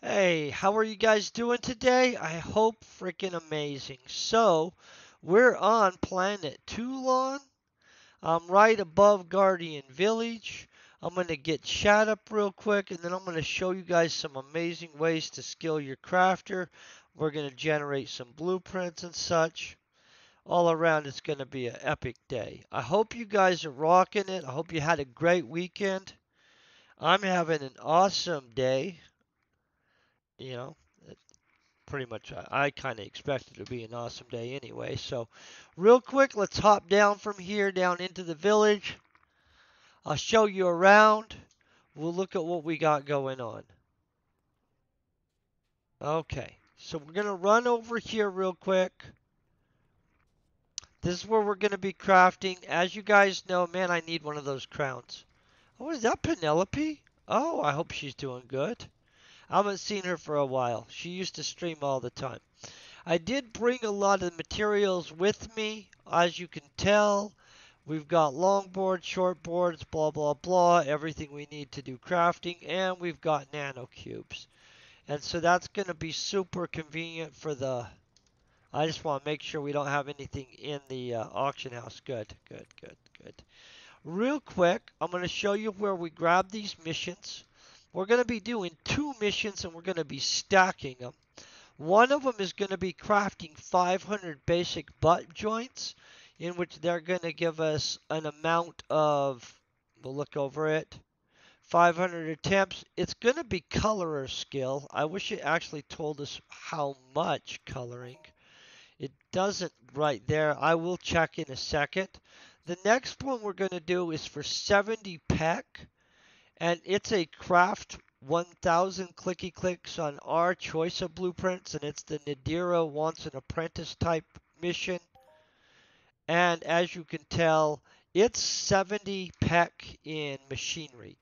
Hey, how are you guys doing today? I hope freaking amazing. So, we're on planet Toulan. I'm right above Guardian Village. I'm going to get chat up real quick and then I'm going to show you guys some amazing ways to skill your crafter. We're going to generate some blueprints and such. All around, it's going to be an epic day. I hope you guys are rocking it. I hope you had a great weekend. I'm having an awesome day. You know, pretty much I kind of expected it to be an awesome day anyway. So, real quick, let's hop down from here down into the village. I'll show you around. We'll look at what we got going on. Okay, so we're going to run over here real quick. This is where we're going to be crafting. As you guys know, man, I need one of those crowns. Oh, is that Penelope? Oh, I hope she's doing good. I haven't seen her for a while. She used to stream all the time. I did bring a lot of materials with me, as you can tell. We've got longboards, shortboards, blah, blah, blah, everything we need to do crafting, and we've got nano cubes. And so that's going to be super convenient for the... I just want to make sure we don't have anything in the auction house. Good, good, good, good. Real quick, I'm going to show you where we grab these missions. We're going to be doing 2 missions, and we're going to be stacking them. One of them is going to be crafting 500 basic butt joints, in which they're going to give us an amount of, we'll look over it, 500 attempts. It's going to be colorer skill. I wish it actually told us how much coloring. It doesn't right there. I will check in a second. The next one we're going to do is for 70 PEC, and it's a craft 1000 clicky clicks on our choice of blueprints, and it's the Nadira wants an apprentice type mission. And as you can tell, it's 70 PEC in machinery.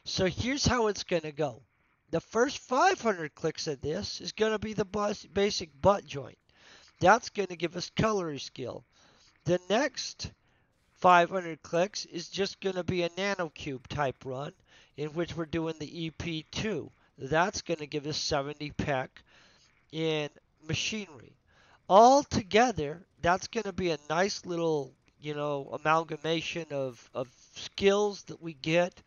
So here's how it's going to go. The first 500 clicks of this is going to be the basic butt joint. That's going to give us coloring skill. The next 500 clicks is just going to be a nanocube type run in which we're doing the EP2. That's going to give us 70 PEC in machinery. All together, that's going to be a nice little, amalgamation of skills that we get,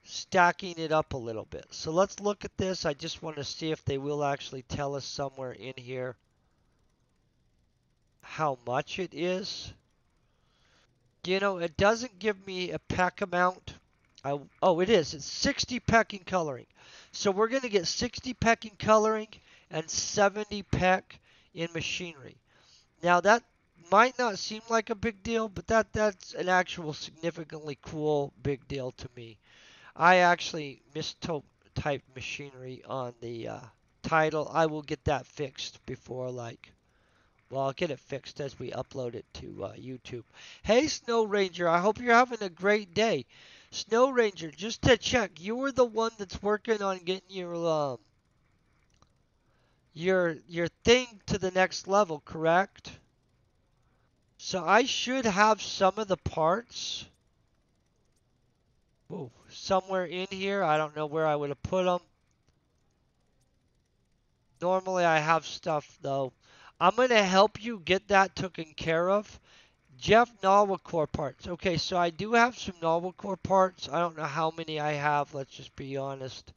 stacking it up a little bit. So let's look at this. I just want to see if they will actually tell us somewhere in here how much it is. It doesn't give me a PEC amount. Oh, it is. It's 60 PEC in coloring. So we're going to get 60 PEC in coloring and 70 PEC in machinery. Now that might not seem like a big deal, but that's an actual significantly cool big deal to me. I actually mistyped machinery on the title. I will get that fixed before well, I'll get it fixed as we upload it to YouTube. Hey, Snow Ranger, I hope you're having a great day. Snow Ranger, just to check, you were the one that's working on getting your thing to the next level, correct? So I should have some of the parts. Ooh, somewhere in here. I don't know where I would have put them. Normally I have stuff though. I'm going to help you get that taken care of. Jeff Novel Core parts. Okay, so I do have some Novel Core parts. I don't know how many I have. Let's just be honest.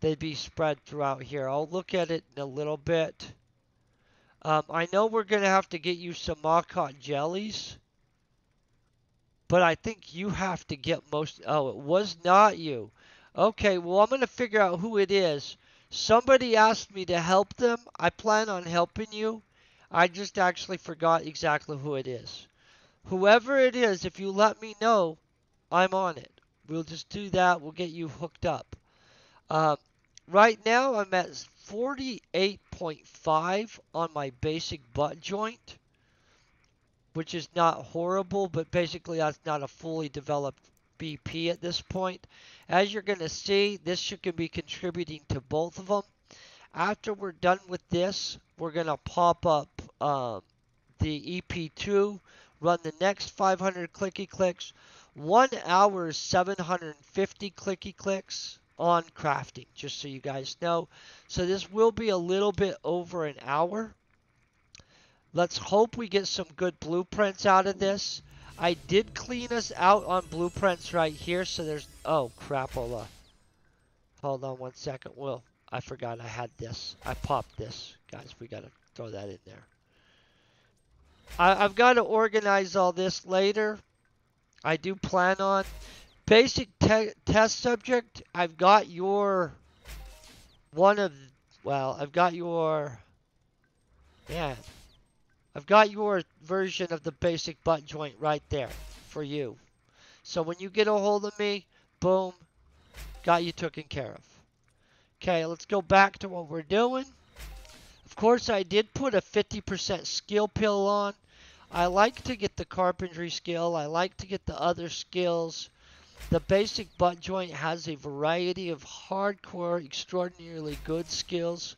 They'd be spread throughout here. I'll look at it in a little bit. I know we're going to have to get you some Makat jellies. But I think you have to get most... Oh, it was not you. Okay, well, I'm going to figure out who it is. Somebody asked me to help them. I plan on helping you. I just actually forgot exactly who it is. Whoever it is, if you let me know, I'm on it. We'll just do that. We'll get you hooked up. Uh, right now, I'm at 48.5 on my basic butt joint, which is not horrible, but basically that's not a fully developed BP at this point. As you're going to see, this should be contributing to both of them. After we're done with this, we're going to pop up the EP2, run the next 500 clicky clicks. 1 hour is 750 clicky clicks. on crafting, just so you guys know. So this will be a little bit over an hour. Let's hope we get some good blueprints out of this. I did clean us out on blueprints right here, so there's... Oh, crapola. Hold on one second. Well, I forgot I had this. I popped this. Guys, we got to throw that in there. I've got to organize all this later. I do plan on. Basic test subject, I've got your... I've got your... Man. I've got your version of the basic butt joint right there for you. So when you get a hold of me, boom, got you taken care of. Okay, let's go back to what we're doing. Of course, I did put a 50% skill pill on. I like to get the carpentry skill. I like to get the other skills. The basic butt joint has a variety of hardcore, extraordinarily good skills.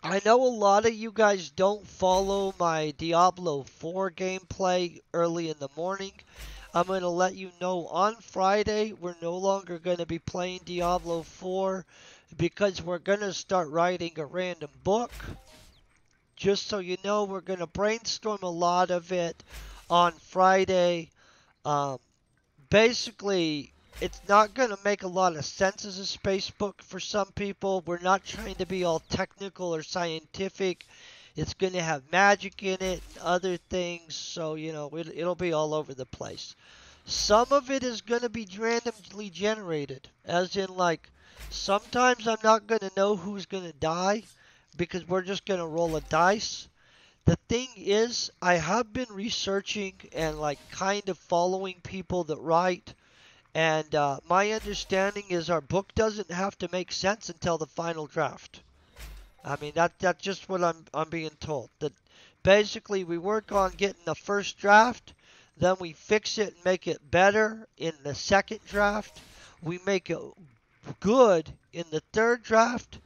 I know a lot of you guys don't follow my Diablo 4 gameplay early in the morning. I'm going to let you know on Friday we're no longer going to be playing Diablo 4 because we're going to start writing a random book. Just so you know, we're going to brainstorm a lot of it on Friday. Basically, it's not going to make a lot of sense as a space book for some people. We're not trying to be all technical or scientific. It's going to have magic in it and other things, so, you know, it'll be all over the place. Some of it is going to be randomly generated, as in, like, sometimes I'm not going to know who's going to die because we're just going to roll a dice. The thing is, I have been researching and, like, kind of following people that write. And my understanding is our book doesn't have to make sense until the final draft. I mean, that's just what I'm being told. That basically we work on getting the first draft, then we fix it and make it better in the second draft. We make it good in the third draft,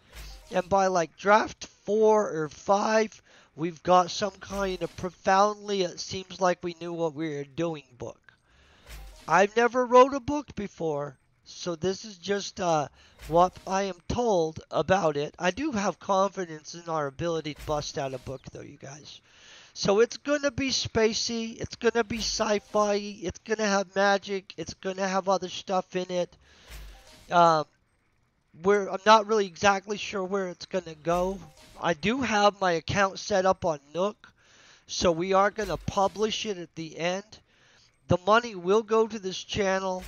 and by like draft 4 or 5, we've got some kind of profoundly, it seems like we knew what we were doing book. I've never wrote a book before, so this is just what I am told about it. I do have confidence in our ability to bust out a book, though, you guys. So it's going to be spacey, it's going to be sci-fi, it's going to have magic, it's going to have other stuff in it. I'm not really exactly sure where it's going to go. I do have my account set up on Nook, so we are going to publish it at the end. The money will go to this channel.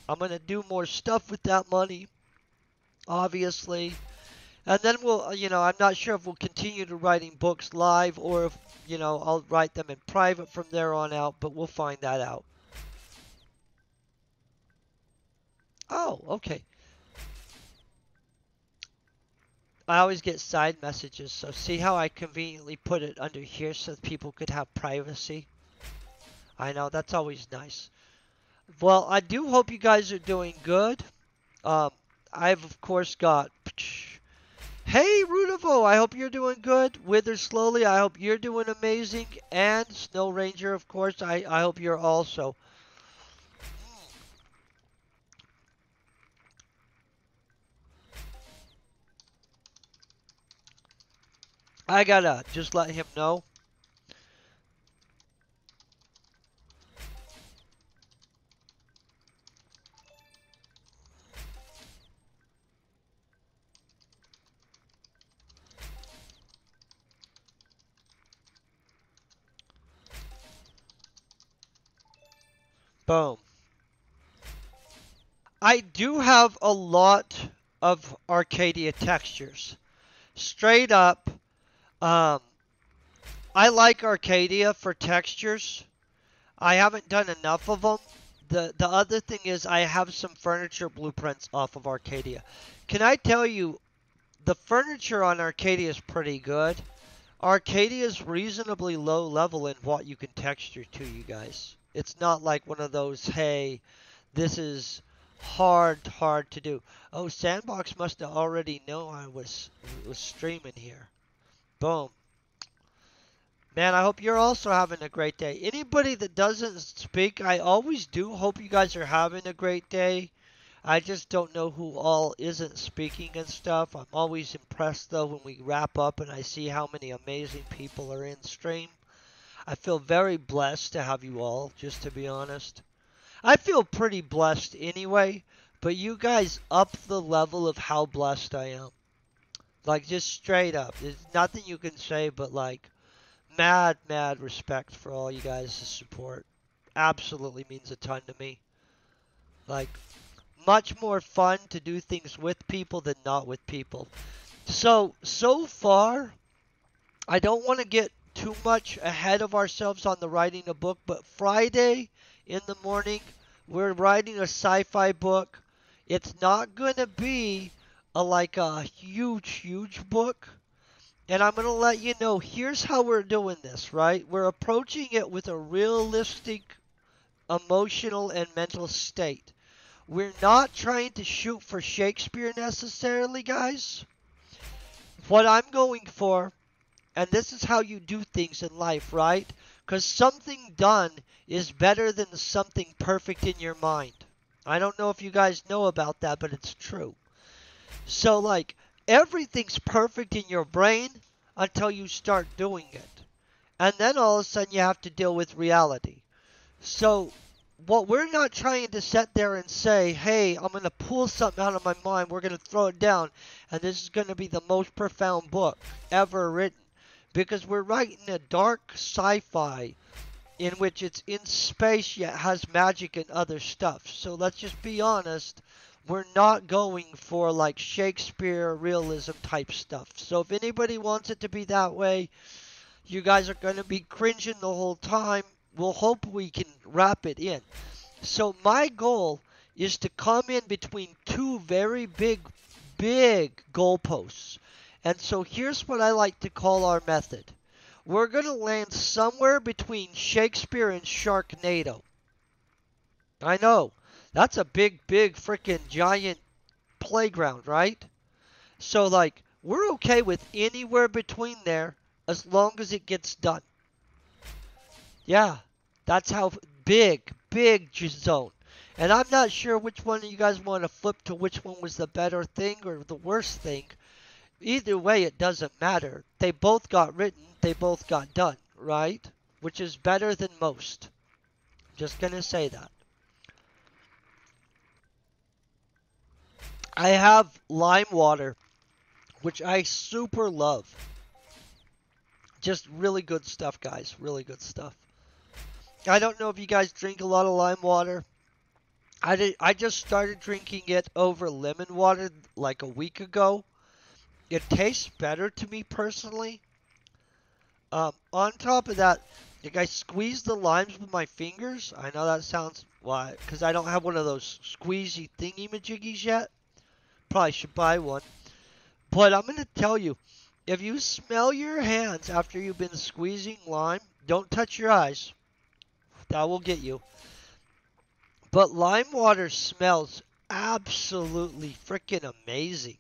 I'm going to do more stuff with that money, obviously. And then we'll, you know, I'm not sure if we'll continue to writing books live or if, you know, I'll write them in private from there on out, but we'll find that out. Oh, okay. I always get side messages, so see how I conveniently put it under here so that people could have privacy? I know, that's always nice. Well, I do hope you guys are doing good. I've, of course, got... Hey, Rudavo, I hope you're doing good. Wither Slowly, I hope you're doing amazing. And Snow Ranger, of course, I hope you're also. I gotta just let him know. Boom. I do have a lot of Arcadia textures. Straight up, I like Arcadia for textures. I haven't done enough of them. The other thing is I have some furniture blueprints off of Arcadia. Can I tell you, the furniture on Arcadia is pretty good. Arcadia is reasonably low level in what you can texture to, you guys. It's not like one of those, hey, this is hard to do. Oh, Sandbox must have already known I was streaming here. Boom. Man, I hope you're also having a great day. Anybody that doesn't speak, I always do hope you guys are having a great day. I just don't know who all isn't speaking and stuff. I'm always impressed though when we wrap up and I see how many amazing people are in stream. I feel very blessed to have you all, just to be honest. I feel pretty blessed anyway, but you guys up the level of how blessed I am. Like, just straight up. There's nothing you can say but, like, mad, mad respect for all you guys' support. Absolutely means a ton to me. Like, much more fun to do things with people than not with people. So far, I don't want to get too much ahead of ourselves on the writing a book, but Friday in the morning, we're writing a sci-fi book. It's not going to be like a huge, huge book. And I'm going to let you know, here's how we're doing this, right? We're approaching it with a realistic emotional and mental state. We're not trying to shoot for Shakespeare necessarily, guys. What I'm going for, and this is how you do things in life, right? Because something done is better than something perfect in your mind. I don't know if you guys know about that, but it's true. So, like, everything's perfect in your brain until you start doing it. And then all of a sudden you have to deal with reality. So, what we're not trying to sit there and say, hey, I'm going to pull something out of my mind, we're going to throw it down, and this is going to be the most profound book ever written. Because we're writing a dark sci-fi in which it's in space yet has magic and other stuff. So let's just be honest, we're not going for like Shakespeare realism type stuff. So if anybody wants it to be that way, you guys are going to be cringing the whole time. We'll hope we can wrap it in. So my goal is to come in between two very big goalposts. And so here's what I like to call our method. We're going to land somewhere between Shakespeare and Sharknado. I know, that's a big freaking giant playground, right? So, like, we're okay with anywhere between there as long as it gets done. Yeah, that's how big zone. And I'm not sure which one of you guys want to flip to which one was the better thing or the worst thing. Either way, it doesn't matter. They both got written. They both got done, right? Which is better than most. Just going to say that. I have lime water, which I super love. Just really good stuff, guys. Really good stuff. I don't know if you guys drink a lot of lime water. I just started drinking it over lemon water like a week ago. It tastes better to me personally. On top of that, like I squeeze the limes with my fingers. I know that sounds why, because I don't have one of those squeezy thingy-majiggies yet. Probably should buy one. But I'm going to tell you, if you smell your hands after you've been squeezing lime, don't touch your eyes. That will get you. But lime water smells absolutely freaking amazing.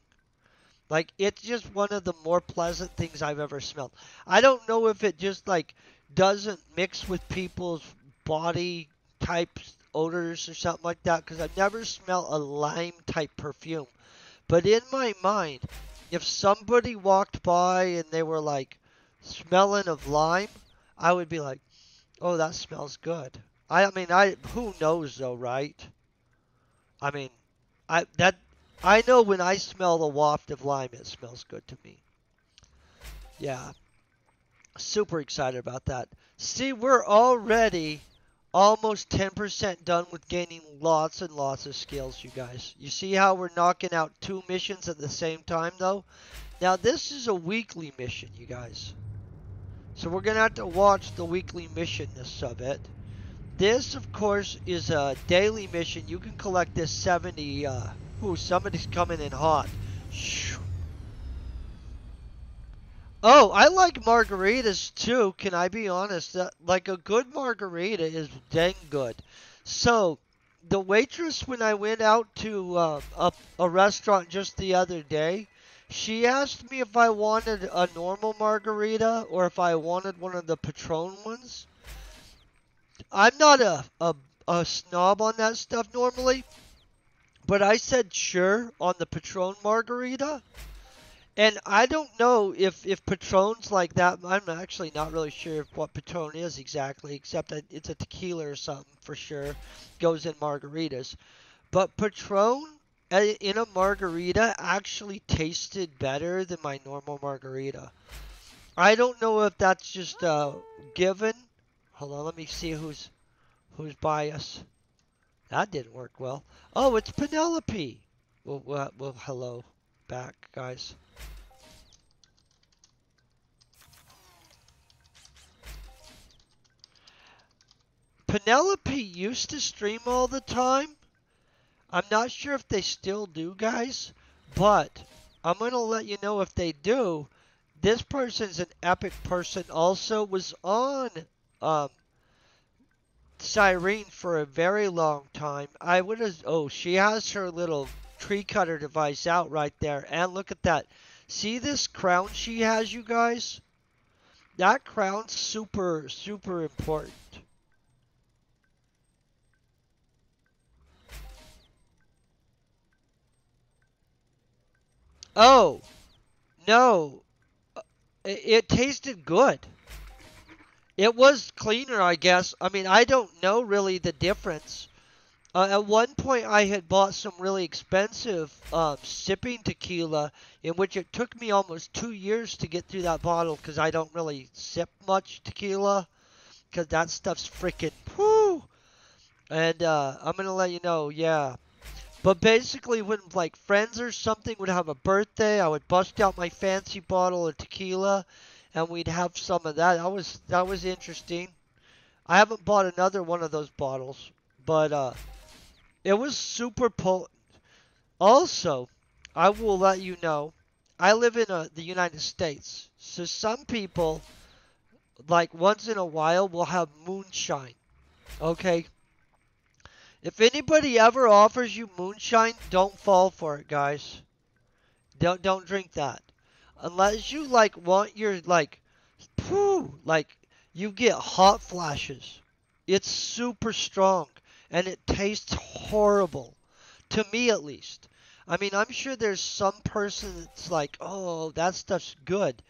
Like, it's just one of the more pleasant things I've ever smelled. I don't know if it just, like, doesn't mix with people's body types, odors or something like that, because I've never smelled a lime-type perfume. But in my mind, if somebody walked by and they were, like, smelling of lime, I would be like, oh, that smells good. I mean, who knows, though, right? I mean, I know when I smell the waft of lime, it smells good to me. Yeah, super excited about that. See, we're already almost 10% done with gaining lots and lots of skills, you guys. You see how we're knocking out 2 missions at the same time, though? Now, this is a weekly mission, you guys. So we're going to have to watch the weekly missionness of it. This, of course, is a daily mission. You can collect this 70... Ooh, somebody's coming in hot. Oh, I like margaritas too. Can I be honest? Like a good margarita is dang good. So, the waitress when I went out to a restaurant just the other day, she asked me if I wanted a normal margarita or if I wanted one of the Patron ones. I'm not a snob on that stuff normally. but I said sure on the Patron margarita. And I don't know if Patron's like that. I'm actually not really sure what Patron is exactly, except that it's a tequila or something for sure. Goes in margaritas. But Patron in a margarita actually tasted better than my normal margarita. I don't know if that's just given. Hold on, let me see who's by us. That didn't work well. Oh, it's Penelope. Well, hello back, guys. Penelope used to stream all the time. I'm not sure if they still do, guys, but I'm going to let you know if they do. This person's an epic person. Also was on um, Cyrene for a very long time. I would have. Oh, she has her little tree cutter device out right there. And look at that. See this crown she has, you guys? That crown's super, super important. Oh, no. It tasted good. It was cleaner, I guess. I mean, I don't know really the difference. At one point, I had bought some really expensive sipping tequila, in which it took me almost 2 years to get through that bottle because I don't really sip much tequila because that stuff's freaking whoo. And I'm gonna let you know, yeah. But basically, when like friends or something would have a birthday, I would bust out my fancy bottle of tequila, and we'd have some of that. That was interesting. I haven't bought another one of those bottles, but it was super potent. Also, I will let you know, I live in the United States, so some people, like once in a while, will have moonshine. Okay, if anybody ever offers you moonshine, don't fall for it, guys. Don't drink that. Unless you like want your like poo like you get hot flashes. It's super strong and it tastes horrible. To me at least. I mean, I'm sure there's some person that's like, "Oh, that stuff's good."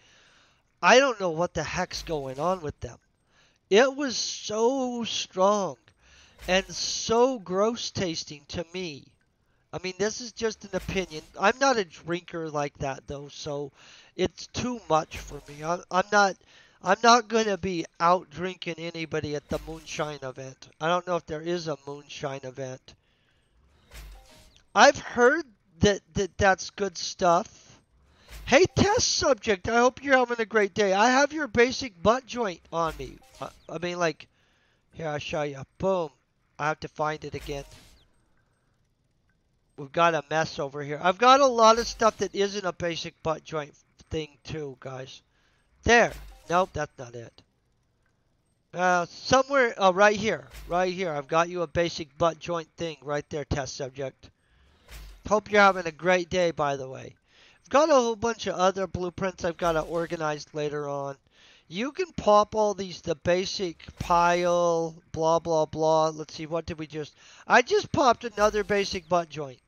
I don't know what the heck's going on with them. It was so strong and so gross tasting to me. I mean, this is just an opinion. I'm not a drinker like that though, so it's too much for me. I'm not going to be out drinking anybody at the moonshine event. I don't know if there is a moonshine event. I've heard that's good stuff. Hey, test subject, I hope you're having a great day. I have your basic butt joint on me. I mean, like, here, I'll show you. Boom. I have to find it again. We've got a mess over here. I've got a lot of stuff that isn't a basic butt joint thing too, guys. There. Nope, that's not it. Somewhere, right here. Right here. I've got you a basic butt joint thing right there, test subject. Hope you're having a great day, by the way. I've got a whole bunch of other blueprints I've got to organize later on. You can pop all these, the basic pile, blah, blah, blah. Let's see, what did we just... I just popped another basic butt joint.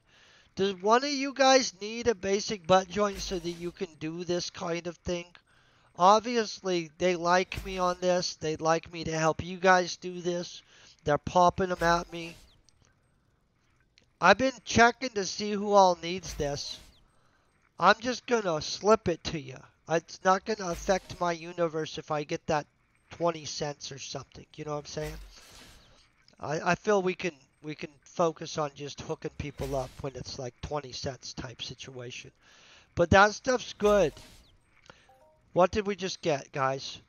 Does one of you guys need a basic butt joint so that you can do this kind of thing? Obviously, they like me on this. They'd like me to help you guys do this. They're popping them at me. I've been checking to see who all needs this. I'm just going to slip it to you. It's not going to affect my universe if I get that 20 cents or something. You know what I'm saying? I feel we can focus on just hooking people up when it's like 20 cents type situation. But that stuff's good. What did we just get, guys?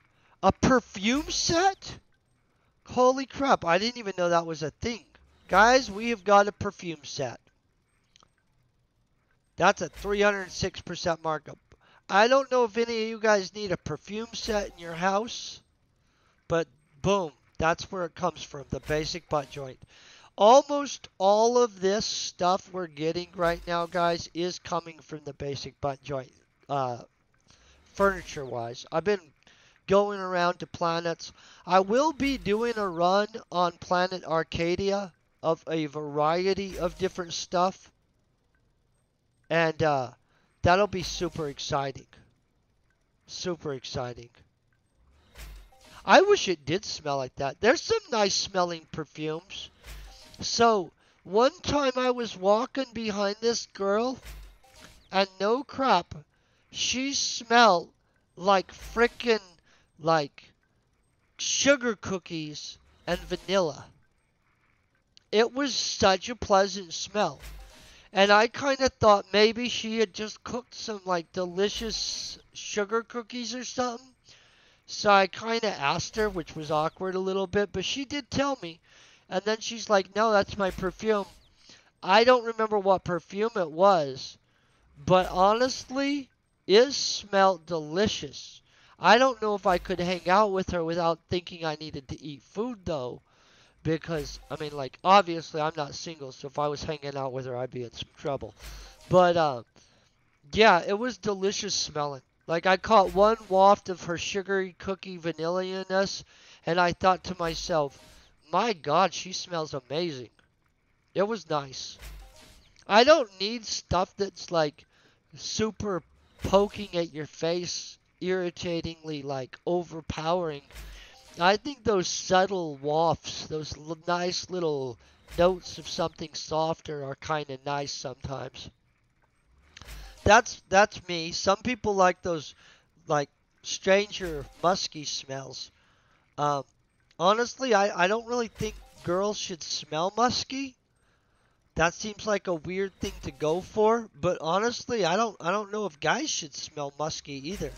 A perfume set? Holy crap, I didn't even know that was a thing. Guys, we have got a perfume set. That's a 306% markup. I don't know if any of you guys need a perfume set in your house, but boom, that's where it comes from, the basic butt joint. Almost all of this stuff we're getting right now, guys, is coming from the basic butt joint, furniture-wise. I've been going around to planets. I will be doing a run on Planet Arcadia of a variety of different stuff. And that'll be super exciting. Super exciting. I wish it did smell like that. There's some nice smelling perfumes. So, one time I was walking behind this girl, and no crap, she smelled like frickin' like sugar cookies and vanilla. It was such a pleasant smell. And I kind of thought maybe she had just cooked some like delicious sugar cookies or something. So I kind of asked her, which was awkward a little bit, but she did tell me. And then she's like, no, that's my perfume. I don't remember what perfume it was, but honestly, it smelled delicious. I don't know if I could hang out with her without thinking I needed to eat food, though. Because, I mean, like, obviously I'm not single, so if I was hanging out with her, I'd be in some trouble. But, yeah, it was delicious smelling. Like, I caught one waft of her sugary cookie vanilla-ness, and I thought to myself, my God, she smells amazing. It was nice. I don't need stuff that's, like, super poking at your face, irritatingly, like, overpowering. I think those subtle wafts, those nice little notes of something softer are kind of nice sometimes. That's me. Some people like those like stranger musky smells. Um, Honestly, I don't really think girls should smell musky. That seems like a weird thing to go for, but honestly, I don't know if guys should smell musky either.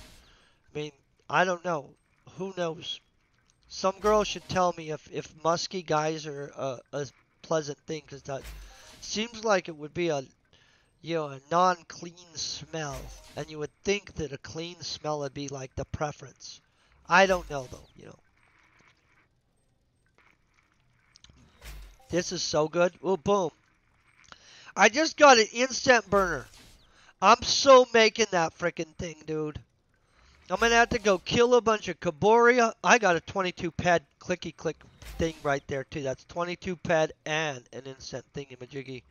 I mean, I don't know. Who knows? Some girls should tell me if musky guys are a pleasant thing, because that seems like it would be a non-clean smell, and you would think that a clean smell would be like the preference. I don't know though. This is so good. Oh, boom. I just got an instant burner. I'm so making that freaking thing, dude. I'm going to have to go kill a bunch of Caboria. I got a 22 pad clicky click thing right there, too. That's 22 pad and an instant thingamajiggy.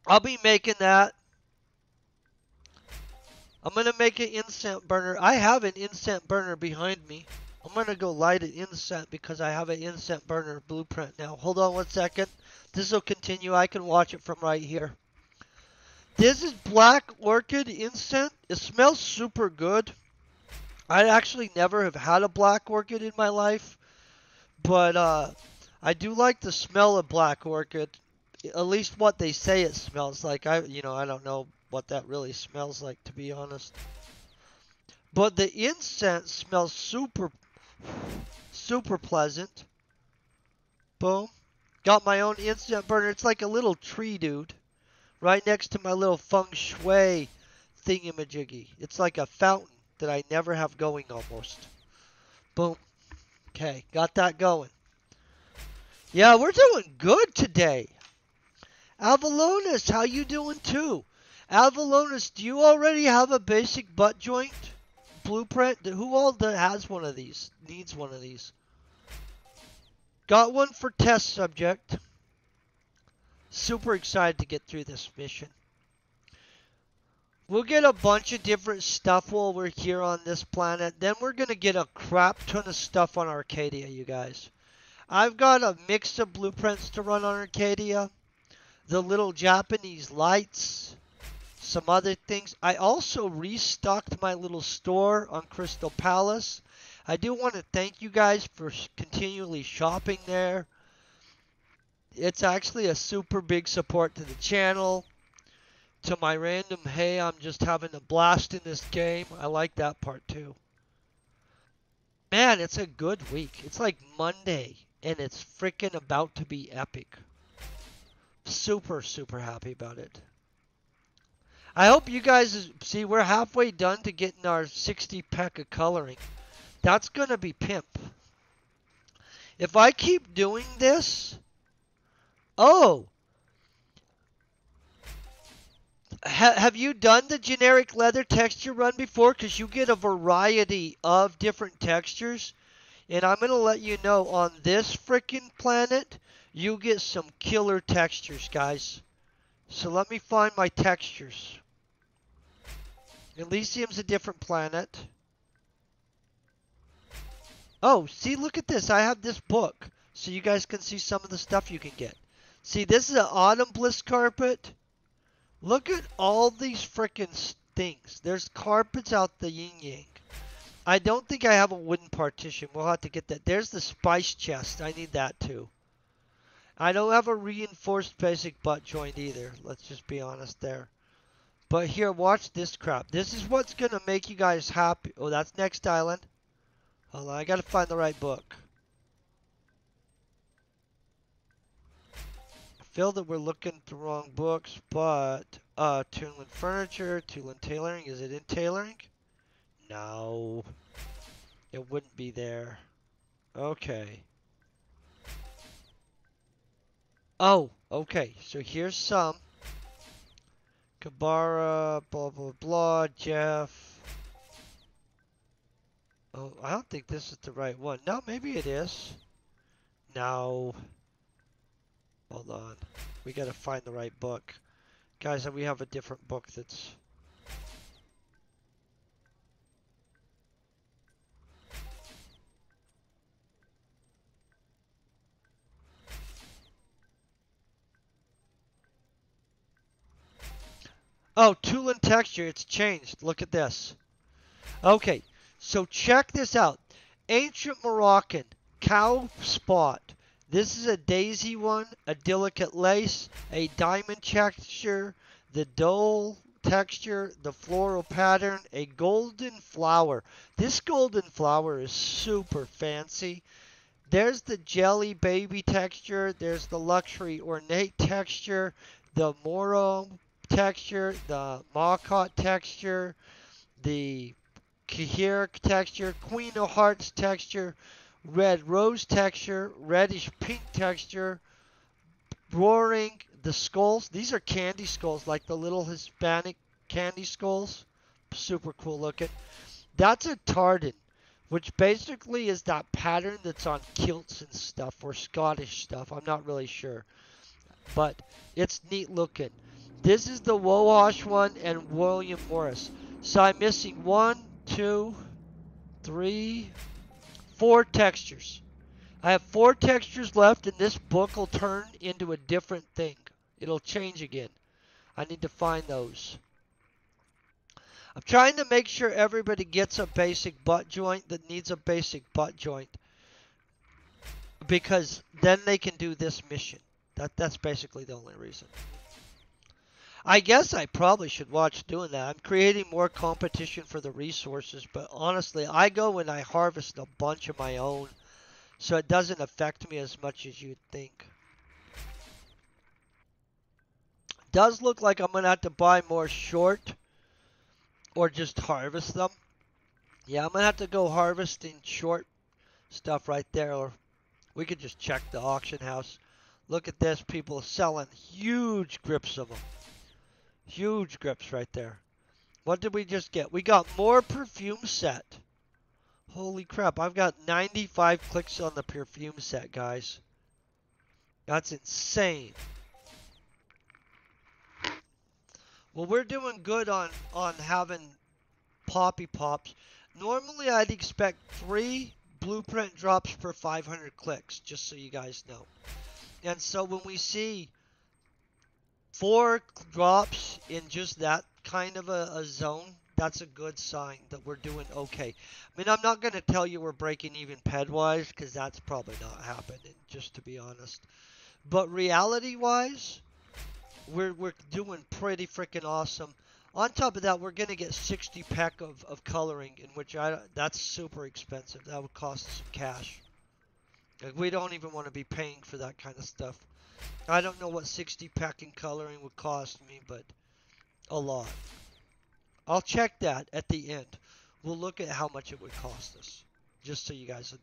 I'll be making that. I'm going to make an instant burner. I have an instant burner behind me. I'm going to go light an instant because I have an instant burner blueprint now. Hold on 1 second. This will continue. I can watch it from right here. This is Black Orchid Instant. It smells super good. I actually never have had a Black Orchid in my life, but I do like the smell of Black Orchid. At least what they say it smells like. I don't know what that really smells like, to be honest. But the incense smells super pleasant. Boom. Got my own instant burner. It's like a little tree, dude. Right next to my little feng shui thingamajiggy. It's like a fountain that I never have going almost. Boom. Okay, got that going. Yeah, we're doing good today. Avalonis, how you doing too? Avalonis, do you already have a basic butt joint blueprint? Who all has one of these? Needs one of these? Got one for test subject. Super excited to get through this mission. We'll get a bunch of different stuff while we're here on this planet. Then we're going to get a crap ton of stuff on Arcadia, you guys. I've got a mix of blueprints to run on Arcadia. The little Japanese lights. Some other things. I also restocked my little store on Crystal Palace. I do want to thank you guys for continually shopping there. It's actually a super big support to the channel. To my random, hey, I'm just having a blast in this game. I like that part too. Man, it's a good week. It's like Monday, and it's freaking about to be epic. Super happy about it. I hope you guys see we're halfway done to getting our 60 PEC of Coloring. That's going to be pimp. If I keep doing this... Oh! Have you done the generic leather texture run before? Because you get a variety of different textures. And I'm going to let you know, on this freaking planet, you get some killer textures, guys. So let me find my textures. Elysium's a different planet. Oh, see, look at this. I have this book. So you guys can see some of the stuff you can get. See, this is an autumn bliss carpet. Look at all these frickin' things. There's carpets out the yin yang. I don't think I have a wooden partition. We'll have to get that. There's the spice chest. I need that too. I don't have a reinforced basic butt joint either. Let's just be honest there. But here, watch this crap. This is what's going to make you guys happy. Oh, that's next island. Hold on, I got to find the right book. I feel that we're looking at the wrong books, but Toulan Furniture, Toulan Tailoring. Is it in tailoring? No. It wouldn't be there. Okay. Oh, okay. So here's some. Kabara, blah, blah, blah, Jeff. Oh, I don't think this is the right one. No, maybe it is. No. Hold on. We gotta find the right book. Guys, we have a different book that's... Oh, Toulan texture, it's changed. Look at this. Okay, so check this out. Ancient Moroccan, cow spot. This is a daisy one, a delicate lace, a diamond texture, the dole texture, the floral pattern, a golden flower. This golden flower is super fancy. There's the jelly baby texture. There's the luxury ornate texture, the Moro texture, the Marcotte texture, the Kahir texture, Queen of Hearts texture, red rose texture, reddish pink texture, roaring, the skulls. These are candy skulls, like the little Hispanic candy skulls. Super cool looking. That's a tartan, which basically is that pattern that's on kilts and stuff, or Scottish stuff. I'm not really sure, but it's neat looking. This is the Wowash one and William Morris. So I'm missing 1, 2, 3, 4 textures. I have 4 textures left, and this book will turn into a different thing. It'll change again. I need to find those. I'm trying to make sure everybody gets a basic butt joint that needs a basic butt joint, because then they can do this mission. That's basically the only reason. I guess I probably should watch doing that. I'm creating more competition for the resources, but honestly, I go and I harvest a bunch of my own, so it doesn't affect me as much as you'd think. Does look like I'm going to have to buy more short or just harvest them. Yeah, I'm going to have to go harvesting short stuff right there, or we could just check the auction house. Look at this, people selling huge grips of them. Huge grips right there. What did we just get? We got more perfume set. Holy crap, I've got 95 clicks on the perfume set, guys. That's insane. Well, we're doing good on having Poppy Pops. Normally, I'd expect 3 blueprint drops per 500 clicks, just so you guys know. And so when we see 4 drops in just that kind of a zone, that's a good sign that we're doing okay. I mean, I'm not going to tell you we're breaking even ped-wise, because that's probably not happening, just to be honest. But reality-wise, we're doing pretty freaking awesome. On top of that, we're going to get 60 PEC of coloring, in which that's super expensive. That would cost us some cash. Like, we don't even want to be paying for that kind of stuff. I don't know what 60 PEC in coloring would cost me, but a lot. I'll check that at the end. We'll look at how much it would cost us, just so you guys would,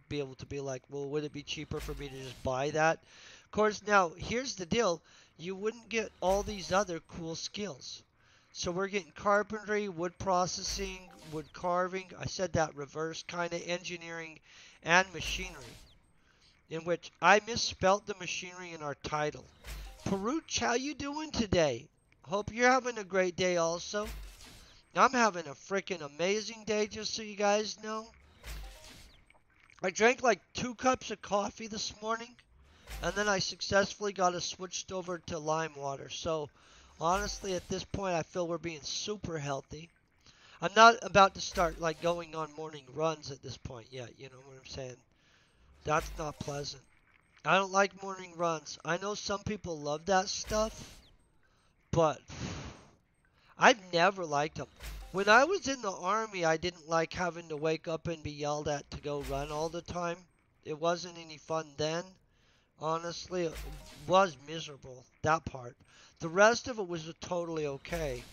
be able to be like, well, would it be cheaper for me to just buy that? Of course, now, here's the deal. You wouldn't get all these other cool skills. So we're getting carpentry, wood processing, wood carving. I said that reverse, kind of engineering and machinery, in which I misspelt the machinery in our title. Peruch, how you doing today? Hope you're having a great day also. I'm having a freaking amazing day, just so you guys know. I drank like 2 cups of coffee this morning, and then I successfully got us switched over to lime water. So, honestly, at this point, I feel we're being super healthy. I'm not about to start like going on morning runs at this point yet, you know what I'm saying? That's not pleasant. I don't like morning runs. I know some people love that stuff, but I've never liked them. When I was in the army, I didn't like having to wake up and be yelled at to go run all the time. It wasn't any fun then. Honestly, it was miserable, that part. The rest of it was totally okay.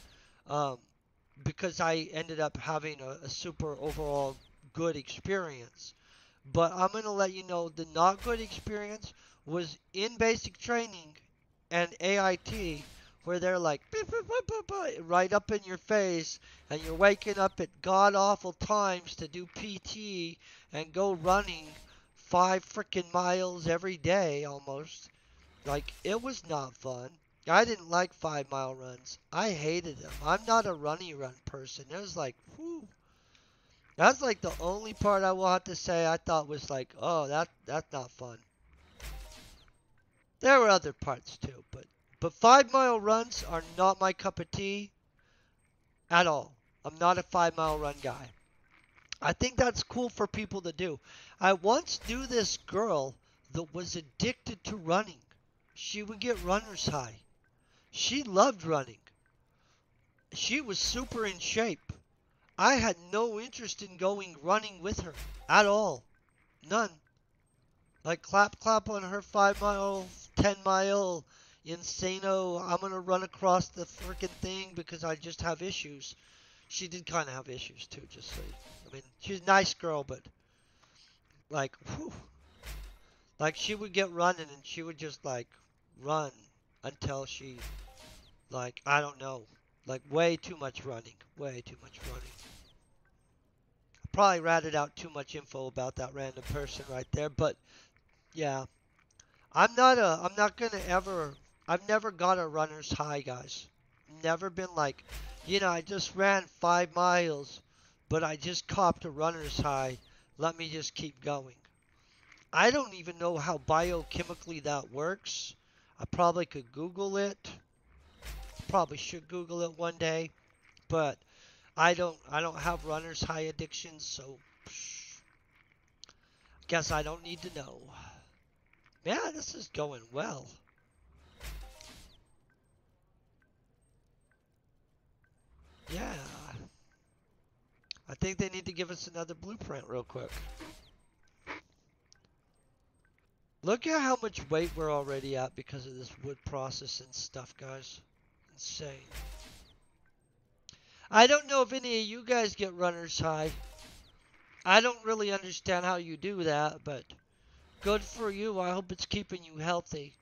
Um, because I ended up having a super overall good experience. But I'm going to let you know the not good experience was in basic training and AIT, where they're like beep, beep, beep, beep, beep, right up in your face, and you're waking up at god awful times to do PT and go running 5 freaking miles every day almost. Like, it was not fun. I didn't like 5 mile runs. I hated them. I'm not a runny run person. It was like, whew. That's like the only part I will have to say I thought was like, oh, that's not fun. There were other parts too, but 5 mile runs are not my cup of tea at all. I'm not a 5 mile run guy. I think that's cool for people to do. I once knew this girl that was addicted to running. She would get runner's high. She loved running. She was super in shape. I had no interest in going running with her at all. None. Like clap clap on her 5 mile, 10 mile, insano, I'm gonna run across the freaking thing because I just have issues. She did kind of have issues too, just so you, I mean, she's a nice girl, but like, whew. Like she would get running and she would just like run until she, like, I don't know, like way too much running, way too much running. Probably ratted out too much info about that random person right there, but yeah, I'm not gonna ever, I've never got a runner's high, guys. Never been like, I just ran 5 miles, but I just copped a runner's high. Let me just keep going. I don't even know how biochemically that works. I probably could Google it. Probably should Google it one day, but I don't have runner's high addictions, so guess I don't need to know. Yeah, this is going well. Yeah. I think they need to give us another blueprint real quick. Look at how much weight we're already at because of this wood processing stuff, guys. Insane. I don't know if any of you guys get runner's high. I don't really understand how you do that, but good for you. I hope it's keeping you healthy.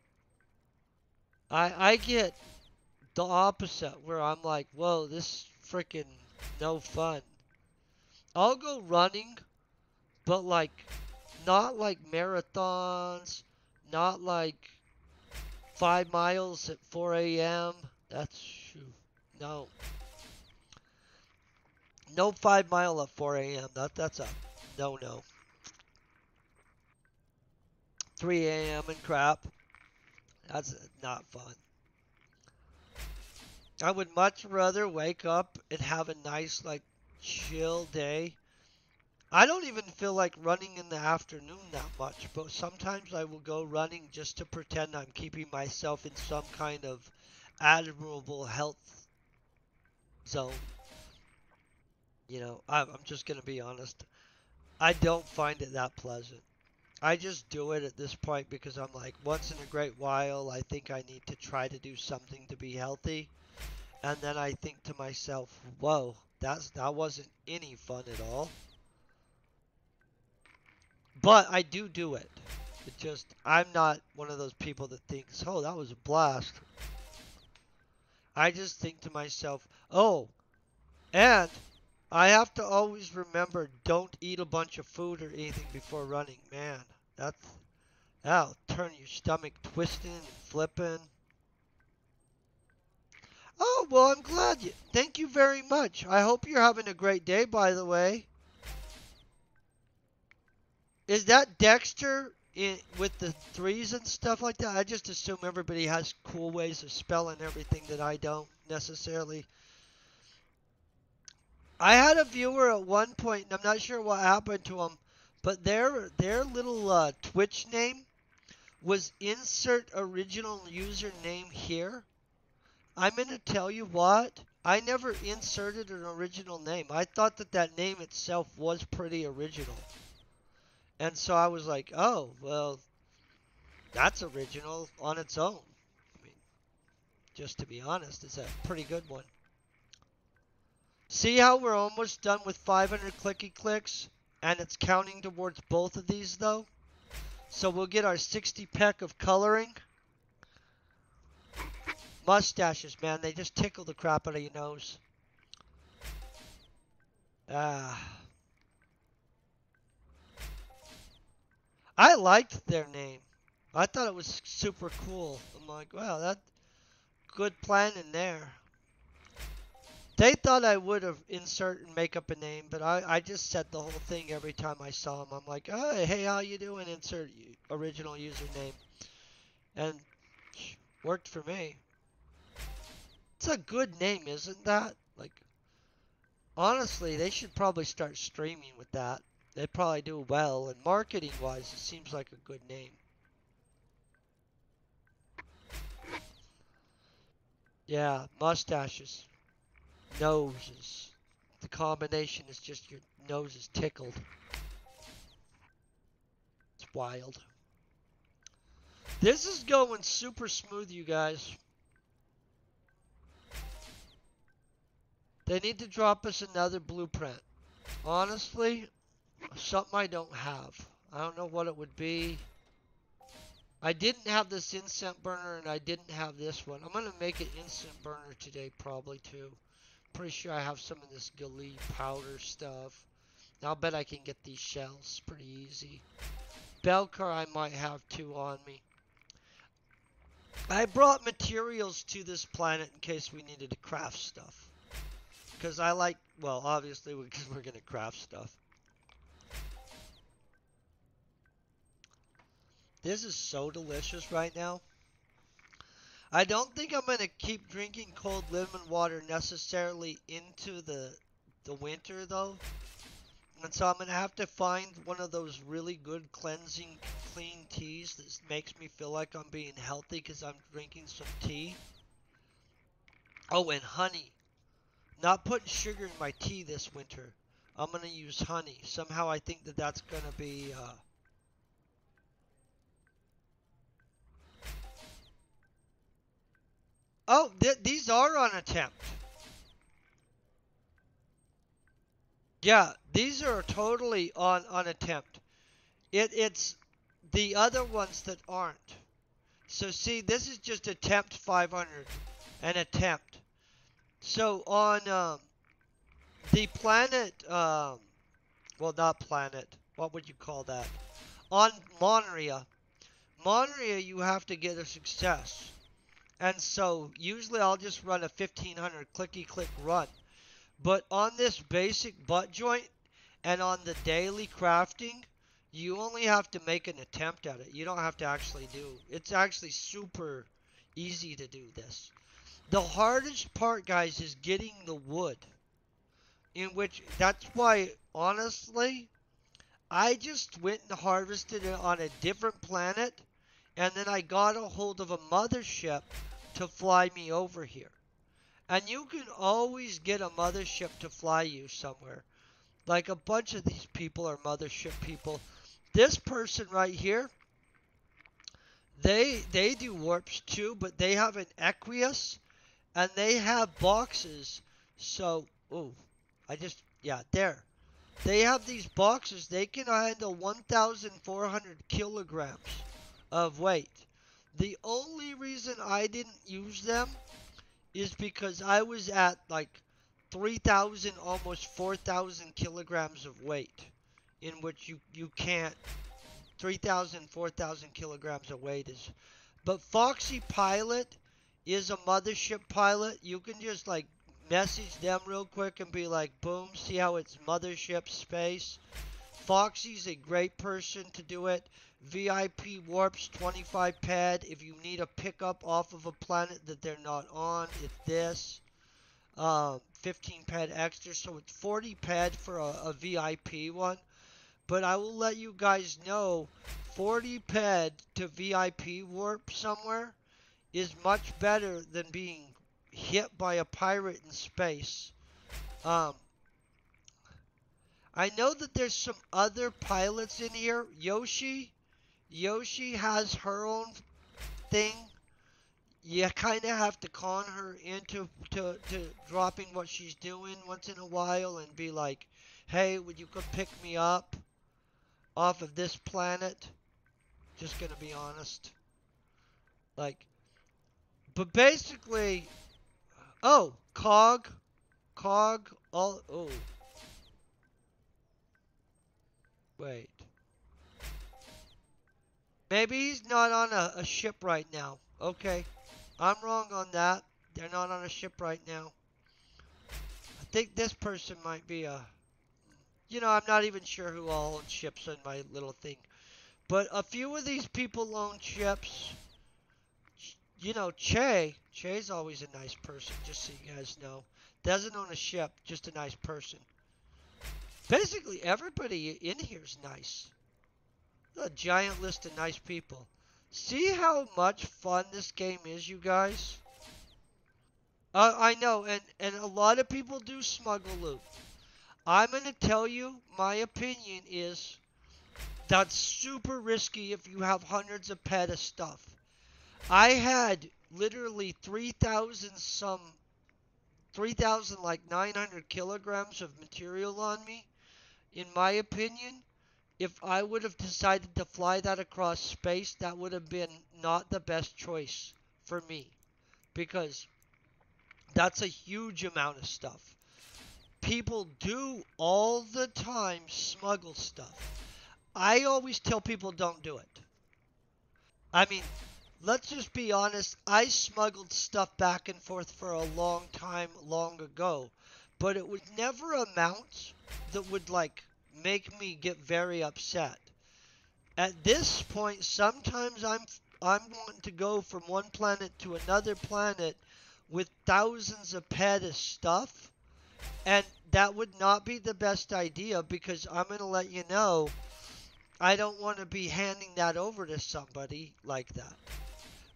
I get the opposite where I'm like, whoa, this freaking no fun. I'll go running, but like not like marathons, not like 5 miles at 4 a.m. That's no, no 5 mile at 4 a.m. That's a no. 3 a.m. and crap. That's not fun. I would much rather wake up and have a nice like chill day. I don't even feel like running in the afternoon that much, but sometimes I will go running just to pretend I'm keeping myself in some kind of admirable health zone. I'm just going to be honest. I don't find it that pleasant. I just do it at this point because I'm like, once in a great while, I think I need to try to do something to be healthy. And then I think to myself, whoa, that wasn't any fun at all. But I do it. It just, I'm not one of those people that thinks, oh, that was a blast. I just think to myself, oh, and I have to always remember, don't eat a bunch of food or anything before running. Man, that'll turn your stomach twisting and flipping. Oh, well, I'm glad you. Thank you very much. I hope you're having a great day, by the way. Is that Dexter with the threes and stuff like that? I just assume everybody has cool ways of spelling everything that I don't necessarily. I had a viewer at one point, and I'm not sure what happened to them, but their little Twitch name was insert original username here. I'm going to tell you what. I never inserted an original name. I thought that that name itself was pretty original. And so I was like, oh, well, that's original on its own. I mean, just to be honest, it's a pretty good one. See how we're almost done with 500 clicky clicks? And it's counting towards both of these, though. So we'll get our 60 PEC of coloring. Mustaches, man, they just tickle the crap out of your nose. I liked their name. I thought it was super cool. I'm like, wow, that's good plan in there. They thought I would have insert and make up a name, but I just said the whole thing every time I saw them. I'm like, oh, hey, how you doing? Insert original username. And worked for me. It's a good name, isn't that? Like, honestly, they should probably start streaming with that. They probably do well, and marketing-wise, it seems like a good name. Yeah, mustaches, noses. The combination is just your nose is tickled. It's wild. This is going super smooth, you guys. They need to drop us another blueprint. Honestly, something I don't have. I don't know what it would be. I didn't have this incense burner and I didn't have this one. I'm going to make an incense burner today probably too. Pretty sure I have some of this Galee powder stuff. I'll bet I can get these shells pretty easy. Belcar I might have too on me. I brought materials to this planet in case we needed to craft stuff. Because I like, well, obviously because we're going to craft stuff. This is so delicious right now. I don't think I'm going to keep drinking cold lemon water necessarily into the winter though. And so I'm going to have to find one of those really good cleansing clean teas that makes me feel like I'm being healthy because I'm drinking some tea. Oh, and honey. Not putting sugar in my tea this winter. I'm going to use honey. Somehow I think that that's going to be... Oh, these are on attempt. Yeah, these are totally on attempt. It's the other ones that aren't. So see, this is just attempt 500. An attempt. So on the planet, well, not planet. What would you call that? On Monria. Monria, you have to get a success. And so usually I'll just run a 1500 clicky click run. But on this basic butt joint and on the daily crafting, you only have to make an attempt at it. You don't have to actually do. It's actually super easy to do this. The hardest part, guys, is getting the wood. In which, that's why, honestly, I just went and harvested it on a different planet. And then I got a hold of a mothership to fly me over here. And you can always get a mothership to fly you somewhere. Like a bunch of these people are mothership people. This person right here, they do warps too, but they have an Equius. And they have boxes. So, oh, yeah, there. They have these boxes. They can handle 1,400 kilograms of weight. The only reason I didn't use them is because I was at like 3,000, almost 4,000 kilograms of weight, in which you can't, 3,000, 4,000 kilograms of weight is, but Foxy Pilot is a mothership pilot, you can just like message them real quick and be like, boom, see how it's mothership space. Foxy's a great person to do it. VIP Warps 25 pad. If you need a pickup off of a planet that they're not on, it's this. 15 pad extra, so it's 40 pad for a VIP one. But I will let you guys know, 40 pad to VIP warp somewhere is much better than being hit by a pirate in space. Um, I know that there's some other pilots in here. Yoshi has her own thing. You kind of have to con her into to dropping what she's doing once in a while and be like, hey, would you come pick me up off of this planet? Just gonna be honest. Like, but basically, oh, oh, wait. Maybe he's not on a ship right now. Okay, I'm wrong on that. They're not on a ship right now. I think this person might be a... You know, I'm not even sure who all owns ships in my little thing. But a few of these people own ships. You know, Che's always a nice person, just so you guys know. Doesn't own a ship, just a nice person. Basically, everybody in here is nice. A giant list of nice people. See how much fun this game is, you guys? I know, and a lot of people do smuggle loot. I'm going to tell you, my opinion is that's super risky if you have hundreds of pet of stuff. I had literally 3,000 like 900 kilograms of material on me. In my opinion, if I would have decided to fly that across space, that would have been not the best choice for me. Because that's a huge amount of stuff. People do all the time smuggle stuff. I always tell people don't do it. I mean, let's just be honest. I smuggled stuff back and forth for a long time, long ago. But it would never amount that would like make me get very upset. At this point, sometimes I'm wanting to go from one planet to another planet with thousands of pet of stuff, and that would not be the best idea because I'm going to let you know I don't want to be handing that over to somebody like that.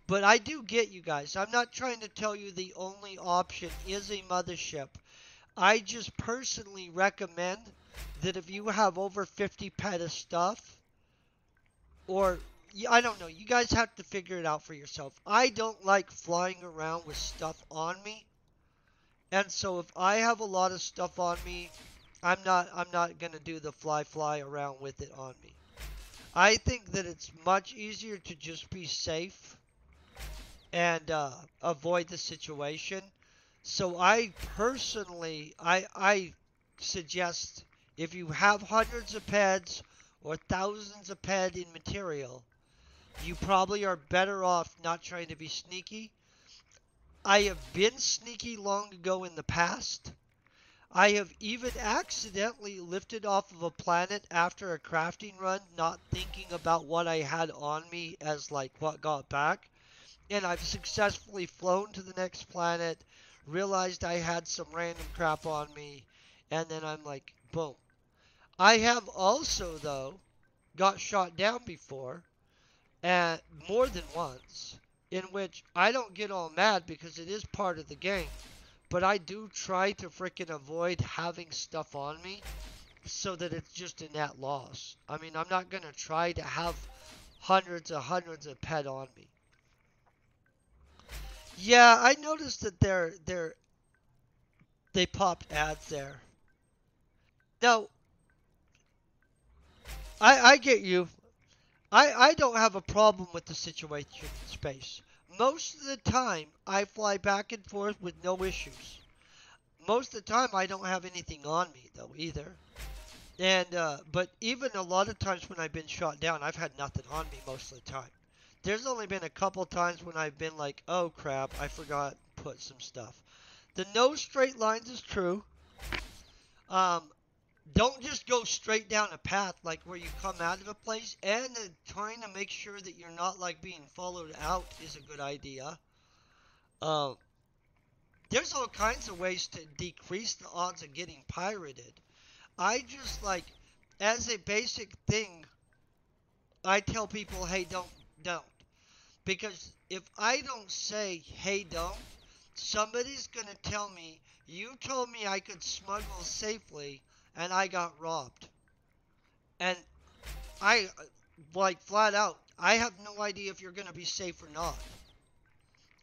But I do get you guys. I'm not trying to tell you the only option is a mothership. I just personally recommend that if you have over 50 pet of stuff, or I don't know, you guys have to figure it out for yourself. I don't like flying around with stuff on me, and so if I have a lot of stuff on me, I'm not gonna do the fly around with it on me. I think that it's much easier to just be safe and avoid the situation. So I personally, I suggest if you have hundreds of pads or thousands of pad in material, you probably are better off not trying to be sneaky. I have been sneaky long ago in the past. I have even accidentally lifted off of a planet after a crafting run, not thinking about what I had on me as like what got back. And I've successfully flown to the next planet, realized I had some random crap on me, and then I'm like, boom. I have also, though, got shot down before, and more than once, in which I don't get all mad because it is part of the game, but I do try to freaking avoid having stuff on me so that it's just a net loss. I mean, I'm not going to try to have hundreds of pet on me. Yeah, I noticed that they popped ads there. Now, I get you. I don't have a problem with the situation in space. Most of the time, I fly back and forth with no issues. Most of the time, I don't have anything on me, though, either. And, but even a lot of times when I've been shot down, I've had nothing on me most of the time. There's only been a couple times when I've been like, oh crap, I forgot to put some stuff. The no straight lines is true. Um, don't just go straight down a path like where you come out of a place, and trying to make sure that you're not like being followed out is a good idea. Um, there's all kinds of ways to decrease the odds of getting pirated. I just like, as a basic thing, I tell people, hey, don't. Because if I don't say, hey, don't, somebody's going to tell me, you told me I could smuggle safely and I got robbed. And I, like, flat out, I have no idea if you're going to be safe or not.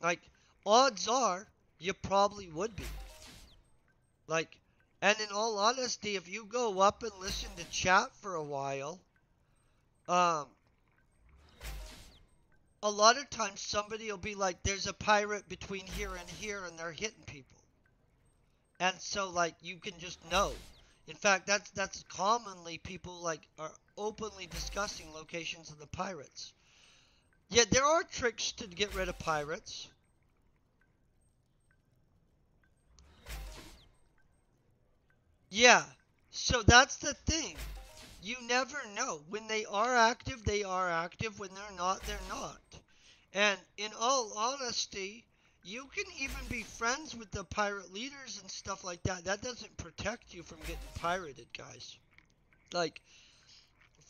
Like, odds are you probably would be. Like, and in all honesty, if you go up and listen to chat for a while, a lot of times somebody will be like, there's a pirate between here and here and they're hitting people. And so like you can just know. In fact, that's commonly people like are openly discussing locations of the pirates. Yeah, there are tricks to get rid of pirates. Yeah. So that's the thing. You never know. When they are active, they are active. When they're not. And in all honesty, you can even be friends with the pirate leaders and stuff like that. That doesn't protect you from getting pirated, guys. Like,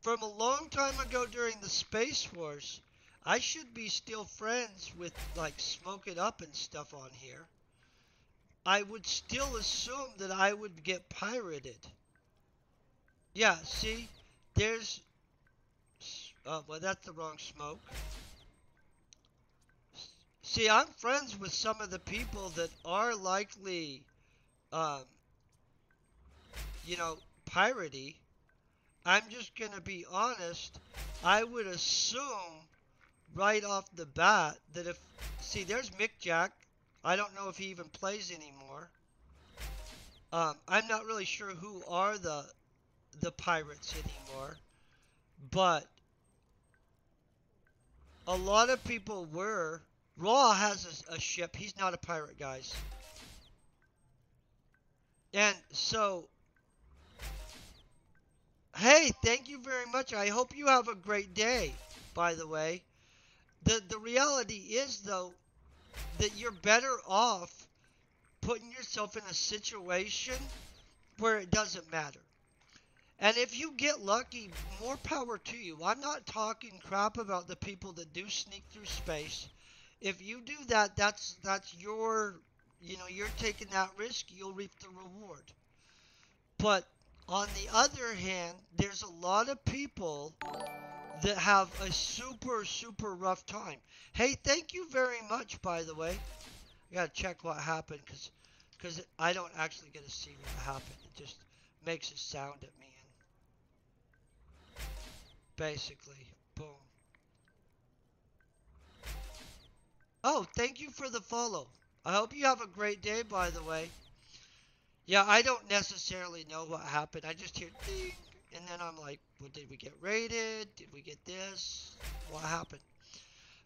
from a long time ago during the Space Wars, I should be still friends with, like, Smoke It Up and stuff on here. I would still assume that I would get pirated. Yeah, see? There's... well, that's the wrong smoke. See, I'm friends with some of the people that are likely, um, you know, piratey. I'm just going to be honest. I would assume right off the bat that if... See, there's Mick Jack. I don't know if he even plays anymore. I'm not really sure who are the pirates anymore. But a lot of people were. Raw has a ship. He's not a pirate, guys. And so, hey, thank you very much. I hope you have a great day, by the way. The reality is, though, that you're better off putting yourself in a situation where it doesn't matter. And if you get lucky, more power to you. I'm not talking crap about the people that do sneak through space. If you do that, that's your, you're taking that risk, you'll reap the reward. But on the other hand, there's a lot of people that have a super, super rough time. Hey, thank you very much, by the way. I gotta check what happened, because I don't actually get to see what happened. It just makes a sound at me, and basically, boom. Oh, thank you for the follow. I hope you have a great day, by the way. Yeah, I don't necessarily know what happened. I just hear ding, and then I'm like, well, did we get raided? Did we get this? What happened?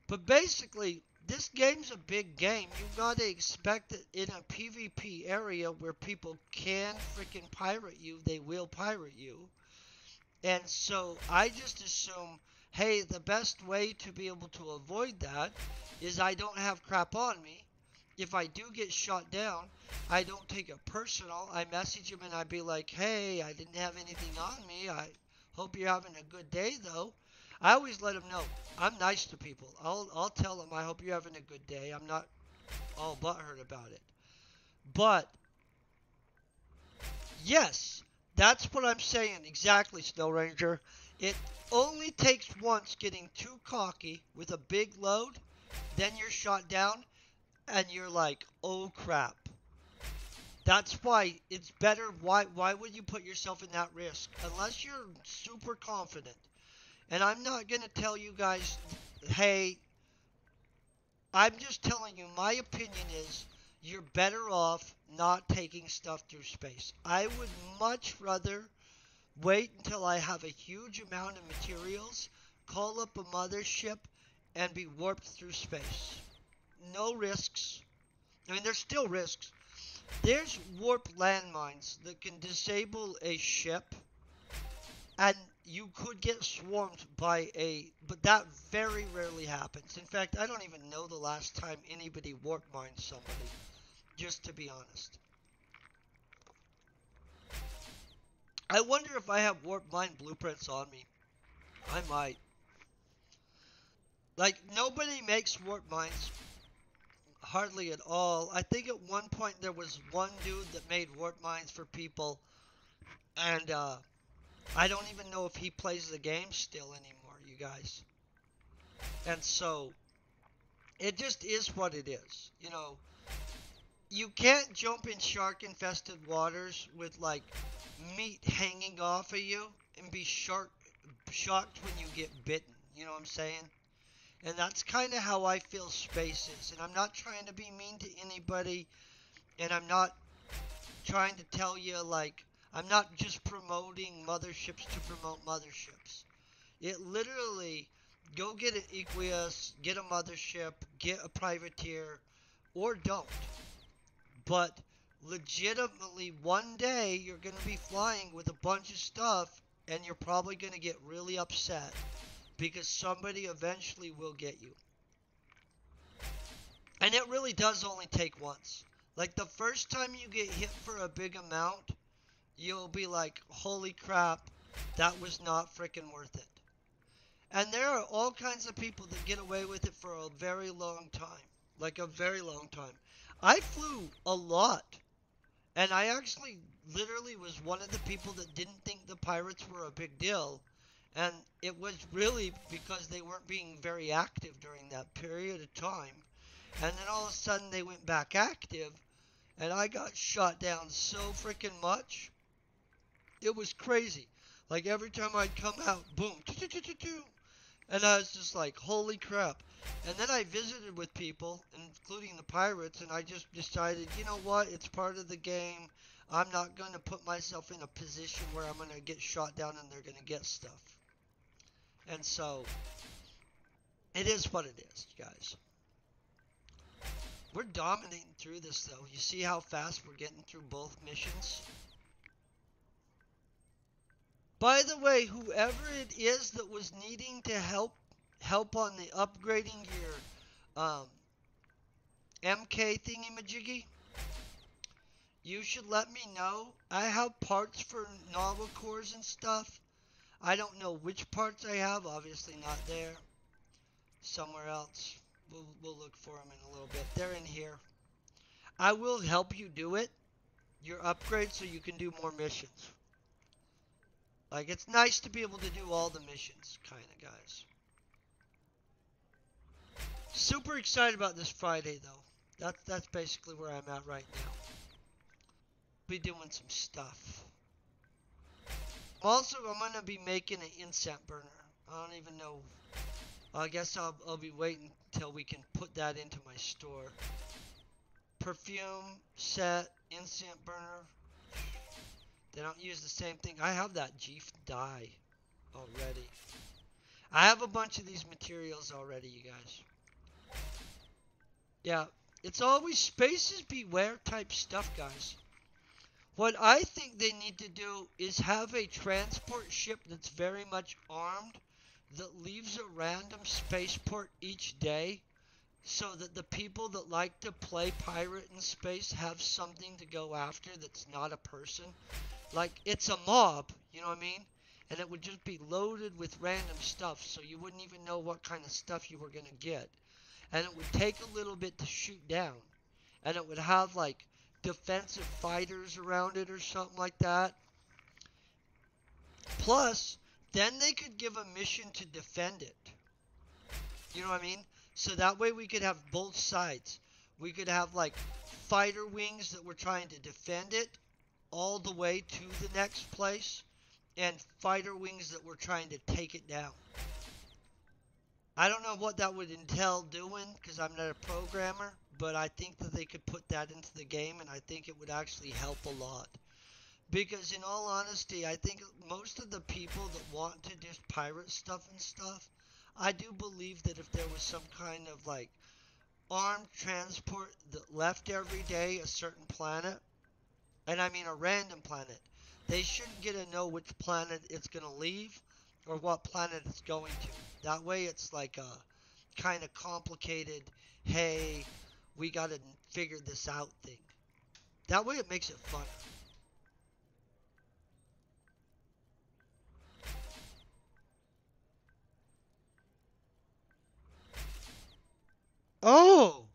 But basically, this game's a big game. You gotta expect that in a PvP area where people can freaking pirate you, they will pirate you. And so I just assume, hey, the best way to be able to avoid that is I don't have crap on me. If I do get shot down, I don't take it personal. I message him and I be like, hey, I didn't have anything on me. I hope you're having a good day, though. I always let them know. I'm nice to people. I'll tell them I hope you're having a good day. I'm not all butthurt about it. But, yes, that's what I'm saying. Exactly, Snow Ranger. It only takes once getting too cocky with a big load, then you're shot down, and you're like, oh crap. That's why it's better. Why would you put yourself in that risk? Unless you're super confident. And I'm not going to tell you guys, hey, I'm just telling you, my opinion is you're better off not taking stuff through space. I would much rather wait until I have a huge amount of materials, call up a mothership, and be warped through space. No risks. I mean, there's still risks. There's warp landmines that can disable a ship, and you could get swarmed by but that very rarely happens. In fact, I don't even know the last time anybody warp mined somebody, just to be honest. I wonder if I have warp mine blueprints on me. I might. Like, nobody makes warp mines. Hardly at all. I think at one point there was one dude that made warp mines for people, and I don't even know if he plays the game still anymore, you guys. And so, it just is what it is. You know, you can't jump in shark-infested waters with, like, meat hanging off of you and be shocked when you get bitten. You know what I'm saying? And that's kind of how I feel space is. And I'm not trying to be mean to anybody. And I'm not trying to tell you, like, I'm not just promoting motherships to promote motherships. It literally, go get an Equius, get a mothership, get a privateer, or don't. But legitimately, one day, you're going to be flying with a bunch of stuff, and you're probably going to get really upset. Because somebody eventually will get you. And it really does only take once. Like, the first time you get hit for a big amount, you'll be like, holy crap, that was not freaking worth it. And there are all kinds of people that get away with it for a very long time. Like, a very long time. I flew a lot. And I actually literally was one of the people that didn't think the pirates were a big deal. And it was really because they weren't being very active during that period of time. And then all of a sudden they went back active. And I got shot down so freaking much. It was crazy. Like every time I'd come out, boom. And I was just like, holy crap. And then I visited with people, including the pirates. And I just decided, you know what? It's part of the game. I'm not going to put myself in a position where I'm going to get shot down and they're going to get stuff. And so, it is what it is, guys. We're dominating through this, though. You see how fast we're getting through both missions? By the way, whoever it is that was needing to help on the upgrading your MK thingy-majiggy, you should let me know. I have parts for novel cores and stuff. I don't know which parts I have, obviously not there. Somewhere else. We'll look for them in a little bit. They're in here. I will help you do it, your upgrade, so you can do more missions. Like, it's nice to be able to do all the missions, kind of, guys. Super excited about this Friday, though. That's basically where I'm at right now. Be doing some stuff. Also, I'm going to be making an incense burner. I don't even know. I guess I'll be waiting until we can put that into my store. Perfume, set, incense burner. They don't use the same thing. I have that Jeef dye already. I have a bunch of these materials already, you guys. Yeah, it's always spaces beware type stuff, guys. What I think they need to do is have a transport ship that's very much armed that leaves a random spaceport each day so that the people that like to play pirate in space have something to go after that's not a person. Like, it's a mob, you know what I mean? And it would just be loaded with random stuff so you wouldn't even know what kind of stuff you were going to get. And it would take a little bit to shoot down. And it would have, like, defensive fighters around it or something like that. Plus, then they could give a mission to defend it. You know what I mean? So that way we could have both sides. We could have like fighter wings that were trying to defend it all the way to the next place, and fighter wings that were trying to take it down. I don't know what that would entail doing because I'm not a programmer, but I think that they could put that into the game, and I think it would actually help a lot. Because in all honesty, I think most of the people that want to just pirate stuff and stuff, I do believe that if there was some kind of like armed transport that left every day a certain planet, and I mean a random planet, they shouldn't get to know which planet it's going to leave or what planet it's going to. That way it's like a kind of complicated, hey, we got to figure this out thing. That way it makes it fun. Oh,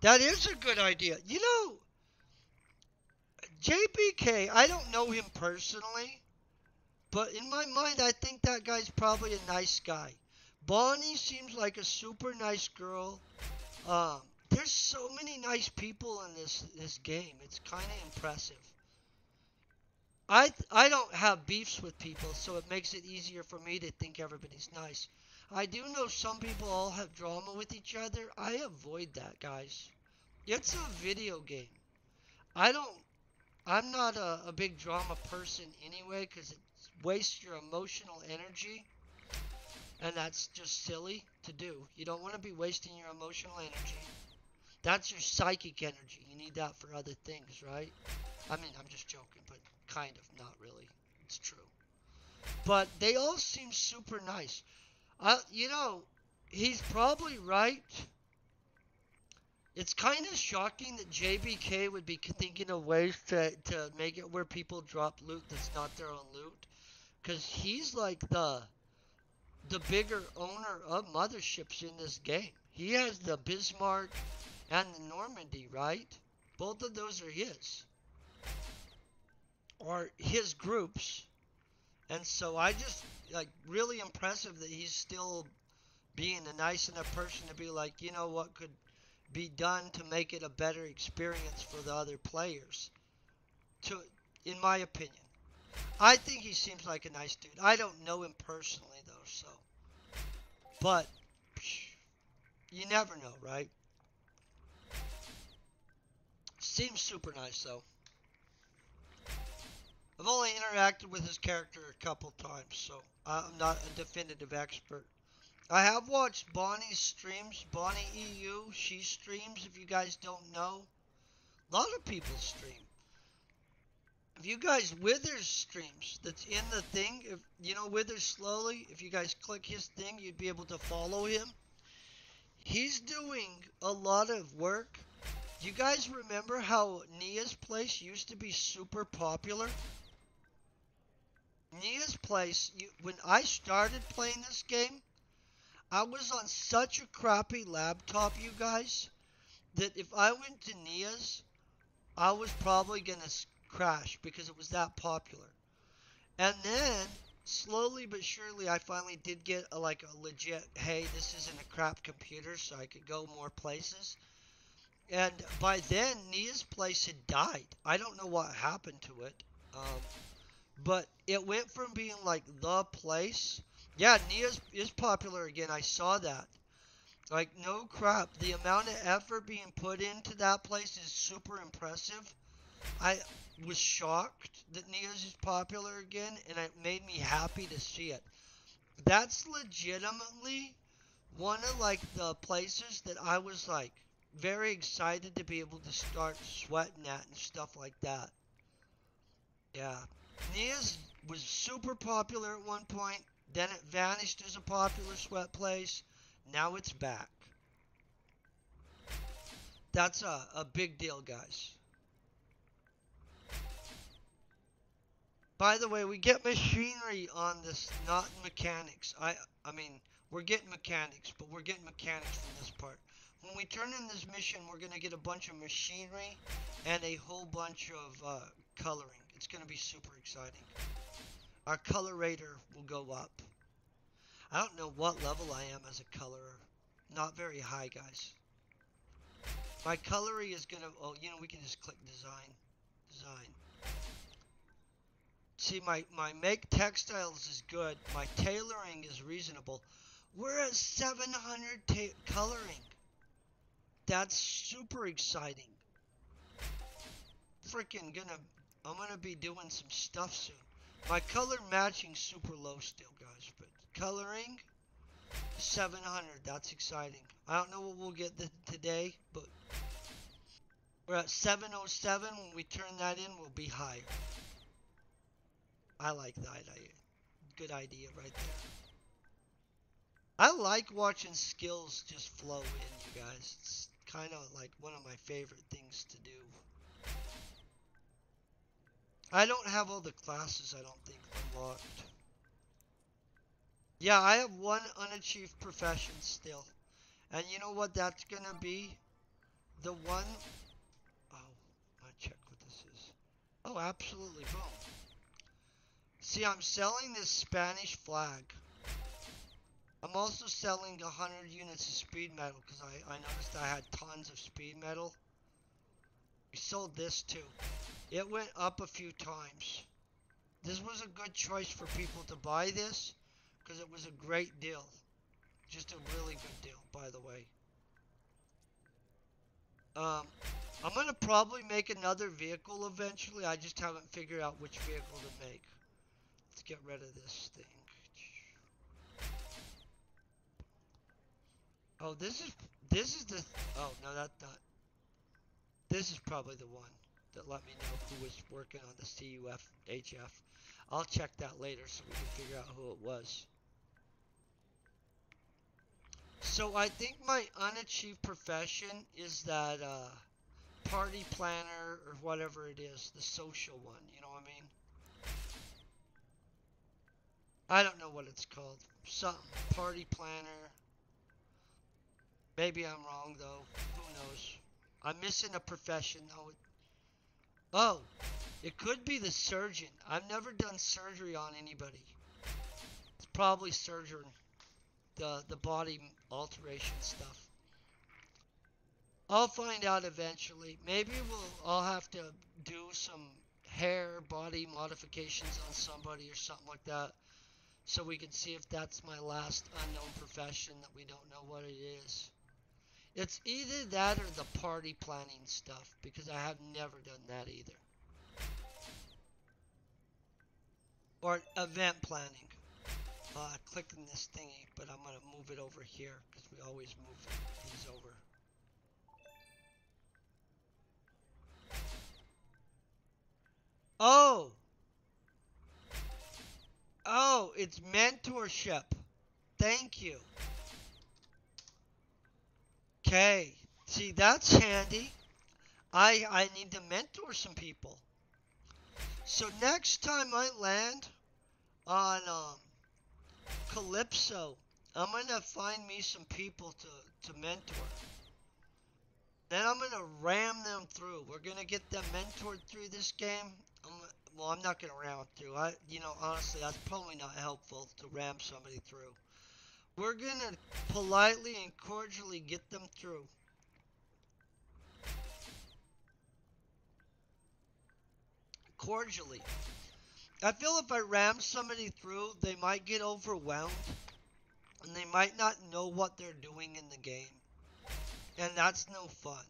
that is a good idea. You know, JBK, I don't know him personally, but in my mind, I think that guy's probably a nice guy. Bonnie seems like a super nice girl. Um, there's so many nice people in this game. It's kind of impressive. I don't have beefs with people, so it makes it easier for me to think everybody's nice. I do know some people all have drama with each other. I avoid that, guys. It's a video game. I don't. I'm not a big drama person anyway, because it wastes your emotional energy, and that's just silly to do. You don't want to be wasting your emotional energy. That's your psychic energy. You need that for other things, right? I mean, I'm just joking, but kind of, not really. It's true. But they all seem super nice. You know, he's probably right. It's kind of shocking that JBK would be thinking of ways to make it where people drop loot that's not their own loot. Because he's like the bigger owner of motherships in this game. He has the Bismarck and the Normandy, right? Both of those are his. Or his groups. And so I just, like, really impressive that he's still being a nice enough person to be like, you know what could be done to make it a better experience for the other players. To, in my opinion. I think he seems like a nice dude. I don't know him personally though, so. But you never know, right? Seems super nice though. I've only interacted with his character a couple times, so I'm not a definitive expert. I have watched Bonnie's streams. Bonnie EU, she streams if you guys don't know. A lot of people stream. If you guys Withers streams, that's in the thing. If you know Withers slowly, if you guys click his thing, you'd be able to follow him. He's doing a lot of work. You guys remember how Nia's place used to be super popular? Nia's place, when I started playing this game, I was on such a crappy laptop, you guys, that if I went to Nia's, I was probably gonna crash because it was that popular. And then, slowly but surely, I finally did get like a legit, hey, this isn't a crap computer, so I could go more places. And by then, Nia's place had died. I don't know what happened to it. But it went from being like the place. Yeah, Nia's is popular again. I saw that. Like, no crap. The amount of effort being put into that place is super impressive. I was shocked that Nia's is popular again, and it made me happy to see it. That's legitimately one of like the places that I was like very excited to be able to start sweating at and stuff like that. Yeah. Nia's was super popular at one point, then it vanished as a popular sweat place. Now it's back. That's a big deal, guys. By the way, we get machinery on this, not mechanics. I mean, we're getting mechanics, but we're getting mechanics from this part. When we turn in this mission, we're going to get a bunch of machinery and a whole bunch of coloring. It's going to be super exciting. Our color rater will go up. I don't know what level I am as a colorer. Not very high, guys. My coloring is going to, oh, you know, we can just click design. Design. See, my make textiles is good. My tailoring is reasonable. We're at 700 coloring. That's super exciting. Freaking I'm gonna be doing some stuff soon. My color matching's super low still, guys, but Coloring, 700. That's exciting. I don't know what we'll get today, but we're at 707. When we turn that in, we'll be higher. I like that idea. Good idea right there. I like watching skills just flow in, you guys. It's kind of like one of my favorite things to do. I don't have all the classes, I don't think, unlocked. Yeah, I have one unachieved profession still. And you know what that's gonna be? The one... Oh, I check what this is. Oh, absolutely, boom. See, I'm selling this Spanish flag. I'm also selling 100 units of speed metal because I noticed I had tons of speed metal. We sold this too. It went up a few times. This was a good choice for people to buy this because it was a great deal. Just a really good deal, by the way. I'm going to probably make another vehicle eventually. I just haven't figured out which vehicle to make. Let's get rid of this thing. Oh, this is the... Oh, no, that's not... This is probably the one that let me know who was working on the CUF HF. I'll check that later so we can figure out who it was. So I think my unachieved profession is that party planner or whatever it is, the social one, you know what I mean? I don't know what it's called. Something. Party planner. Maybe I'm wrong though. Who knows? I'm missing a profession though. Oh, it could be the surgeon. I've never done surgery on anybody. It's probably surgeon. The body alteration stuff. I'll find out eventually. Maybe I'll have to do some hair body modifications on somebody or something like that. So we can see if that's my last unknown profession that we don't know what it is. It's either that or the party planning stuff, because I have never done that either. Or event planning. Clicking this thingy, but I'm going to move it over here, because we always move these over. Oh! Oh, it's mentorship. Thank you. Okay. See, that's handy. I need to mentor some people. So next time I land on Calypso, I'm going to find me some people to mentor. Then I'm going to ram them through. We're going to get them mentored through this game. Well, I'm not going to ram them through. Honestly, that's probably not helpful to ram somebody through. We're going to politely and cordially get them through. Cordially. I feel if I ram somebody through, they might get overwhelmed. And they might not know what they're doing in the game. And that's no fun.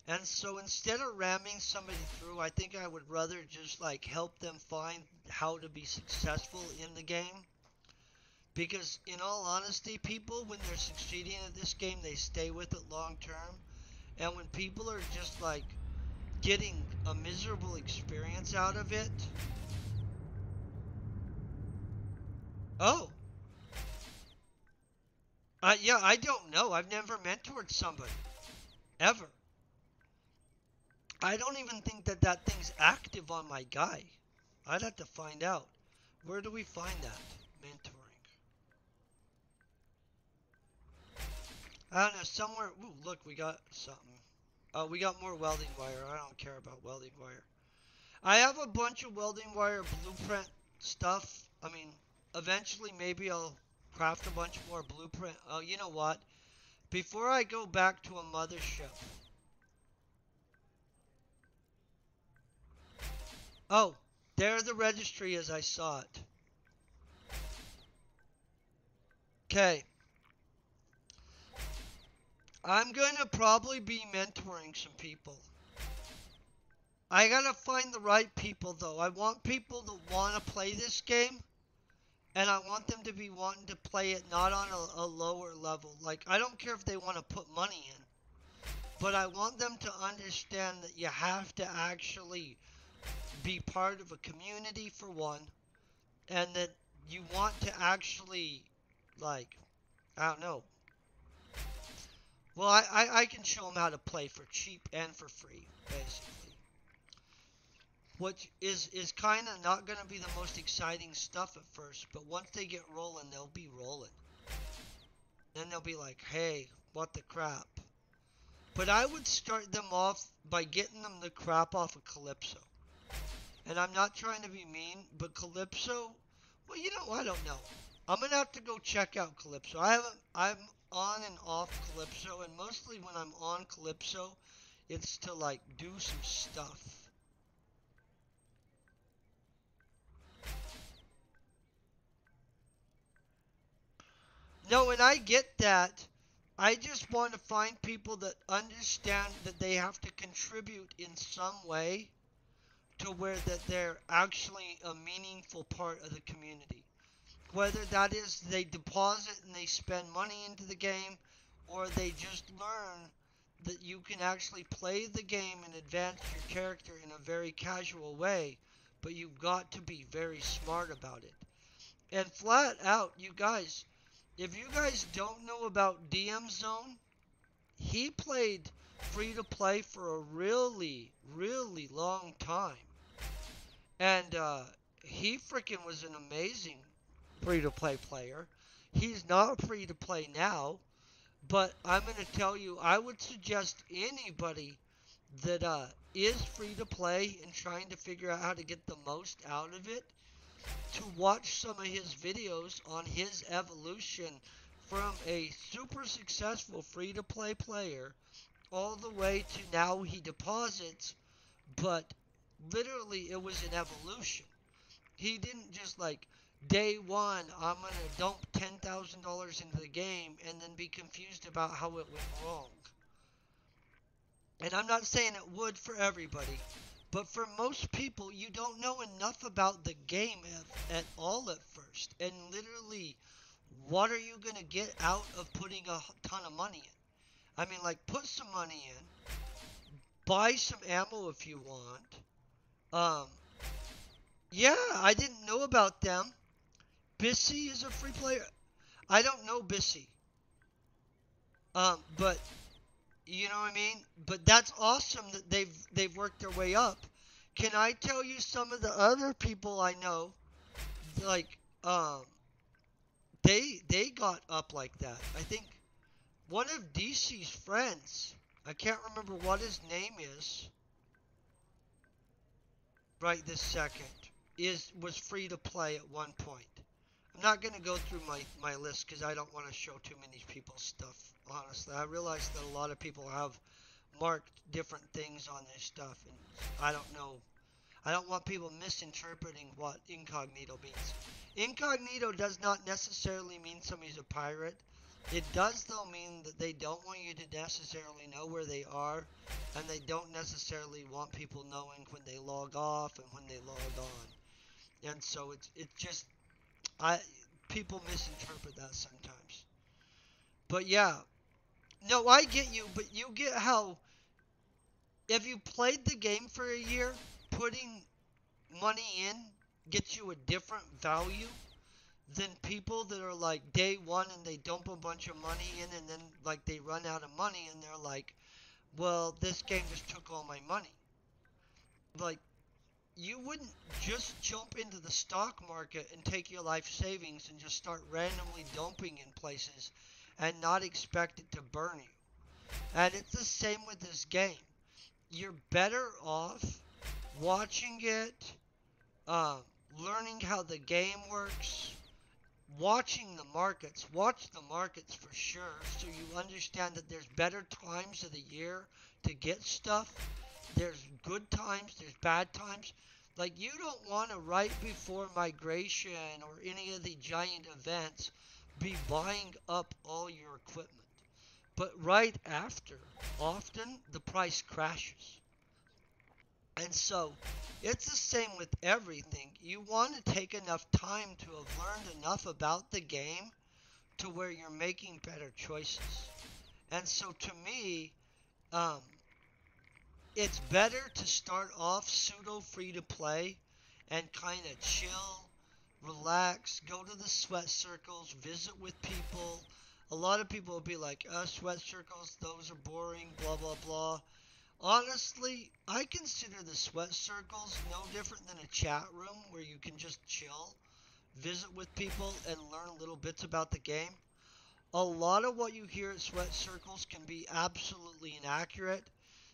And so instead of ramming somebody through, I think I would rather just like help them find how to be successful in the game. Because in all honesty, people, when they're succeeding at this game, they stay with it long term. And when people are just like getting a miserable experience out of it. Oh. Yeah, I don't know. I've never mentored somebody. Ever. I don't even think that thing's active on my guy. I'd have to find out. Where do we find that? Mentoring. I don't know, somewhere. Ooh, look, we got something. Oh, we got more welding wire. I don't care about welding wire. I have a bunch of welding wire blueprint stuff. I mean, eventually maybe I'll craft a bunch more blueprint. Oh, you know what? Before I go back to a mothership. Oh, there the registry as I saw it. Okay. I'm going to probably be mentoring some people. I gotta find the right people though. I want people that want to play this game And I want them to be wanting to play it not on a lower level. Like, I don't care if they want to put money in, but I want them to understand that you have to actually be part of a community for one, and that you want to actually, like, I don't know. Well, I can show them how to play for cheap and for free, basically. Which is kind of not going to be the most exciting stuff at first, but once they get rolling, they'll be rolling. Then they'll be like, hey, what the crap? But I would start them off by getting them the crap off of Calypso. And I'm not trying to be mean, but Calypso, well, I don't know. I'm gonna have to go check out Calypso. I'm on and off Calypso, and mostly when I'm on Calypso, it's to like do some stuff. No, and I get that. I just want to find people that understand that they have to contribute in some way to where that they're actually a meaningful part of the community. Whether that is they deposit and they spend money into the game, or they just learn that you can actually play the game and advance your character in a very casual way, but you've got to be very smart about it. And flat out, you guys, if you guys don't know about DM Zone, he played free to play for a really, really long time. And he freaking was an amazing free to play player. He's not free to play now, but I'm going to tell you, I would suggest anybody that is free to play and trying to figure out how to get the most out of it to watch some of his videos on his evolution from a super successful free to play player all the way to now he deposits, but literally it was an evolution. He didn't just like day one, I'm going to dump $10,000 into the game and then be confused about how it went wrong. And I'm not saying it would for everybody, but for most people, you don't know enough about the game at all at first. And literally, what are you going to get out of putting a ton of money in? I mean, like, put some money in, buy some ammo if you want. Yeah, I didn't know about them. Bissy is a free player. I don't know Bissy. But you know what I mean? But that's awesome that they've worked their way up. Can I tell you some of the other people I know, like they got up like that. I think one of DC's friends, I can't remember what his name is right this second, was free to play at one point. I'm not going to go through my list because I don't want to show too many people's stuff, honestly. I realize that a lot of people have marked different things on their stuff, and I don't know. I don't want people misinterpreting what incognito means. Incognito does not necessarily mean somebody's a pirate. It does, though, mean that they don't want you to necessarily know where they are, and they don't necessarily want people knowing when they log off and when they log on. And so it's just people misinterpret that sometimes. But yeah, no, I get you, but you get how if you played the game for a year, putting money in gets you a different value than people that are like day one and they dump a bunch of money in and then like they run out of money and they're like, well, this game just took all my money. Like, you wouldn't just jump into the stock market and take your life savings and just start randomly dumping in places and not expect it to burn you. And it's the same with this game. You're better off watching it, learning how the game works, watching the markets. Watch the markets for sure so you understand that there's better times of the year to get stuff. There's good times, there's bad times. Like, you don't want to, right before migration or any of the giant events, be buying up all your equipment. But right after, often the price crashes. And so it's the same with everything. You want to take enough time to have learned enough about the game to where you're making better choices. And so to me, um, it's better to start off pseudo free to play and kind of chill, relax, go to the sweat circles, visit with people. A lot of people will be like, sweat circles, those are boring, blah, blah, blah. Honestly, I consider the sweat circles no different than a chat room where you can just chill, visit with people, and learn little bits about the game. A lot of what you hear at sweat circles can be absolutely inaccurate,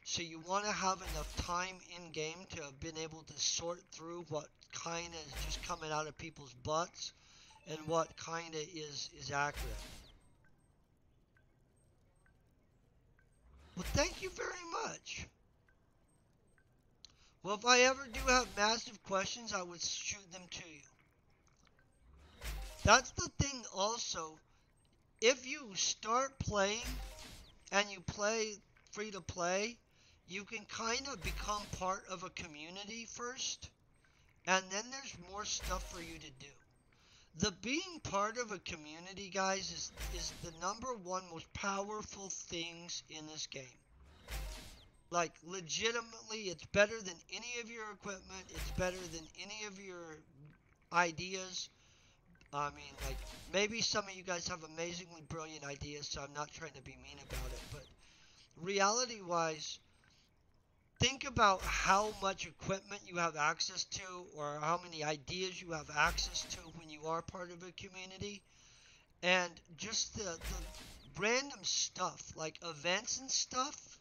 so you want to have enough time in game to have been able to sort through what kind of is just coming out of people's butts and what kind of is accurate. Well, thank you very much. Well, if I ever do have massive questions, I would shoot them to you. That's the thing also. If you start playing and you play free to play, you can kind of become part of a community first, and then there's more stuff for you to do. The being part of a community, guys, is the number one most powerful things in this game. Like, legitimately, it's better than any of your equipment. It's better than any of your ideas. I mean, like, maybe some of you guys have amazingly brilliant ideas, so I'm not trying to be mean about it. But reality-wise, think about how much equipment you have access to or how many ideas you have access to when you are part of a community. And just the random stuff, like events and stuff,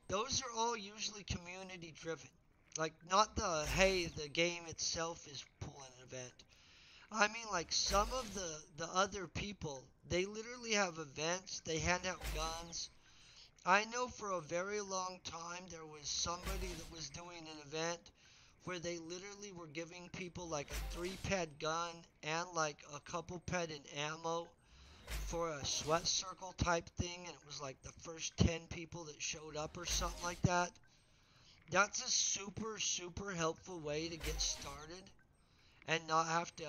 those are all usually community driven. Like, not hey, the game itself is pulling an event. I mean, like, some of the other people, they literally have events, they hand out guns. I know for a very long time there was somebody that was doing an event where they literally were giving people like a 3-ped gun and like a couple ped in ammo for a sweat circle type thing, and it was like the first 10 people that showed up or something like that. That's a super, super helpful way to get started and not have to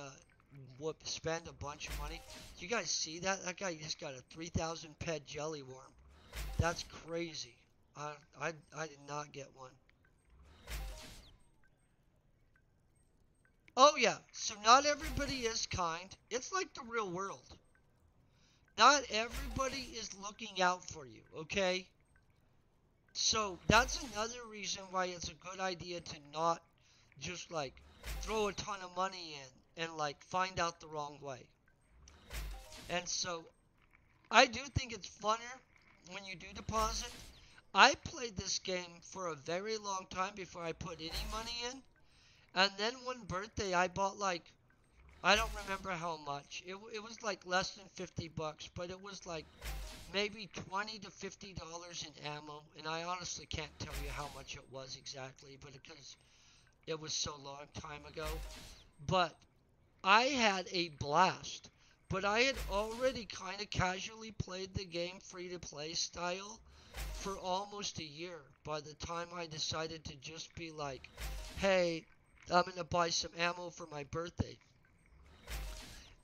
spend a bunch of money. You guys see that? That guy just got a 3,000 ped jelly worm. That's crazy. I did not get one. Oh yeah, so not everybody is kind. It's like the real world. Not everybody is looking out for you, okay? So that's another reason why it's a good idea to not just like throw a ton of money in and like find out the wrong way. And so I do think it's funner when you do deposit. I played this game for a very long time before I put any money in. And then one birthday I bought like, I don't remember how much. It was like less than 50 bucks, but it was like maybe 20 to $50 in ammo. And I honestly can't tell you how much it was exactly, but because it was so long time ago. But I had a blast. But I had already kind of casually played the game free to play style for almost a year by the time I decided to just be like, hey, I'm going to buy some ammo for my birthday.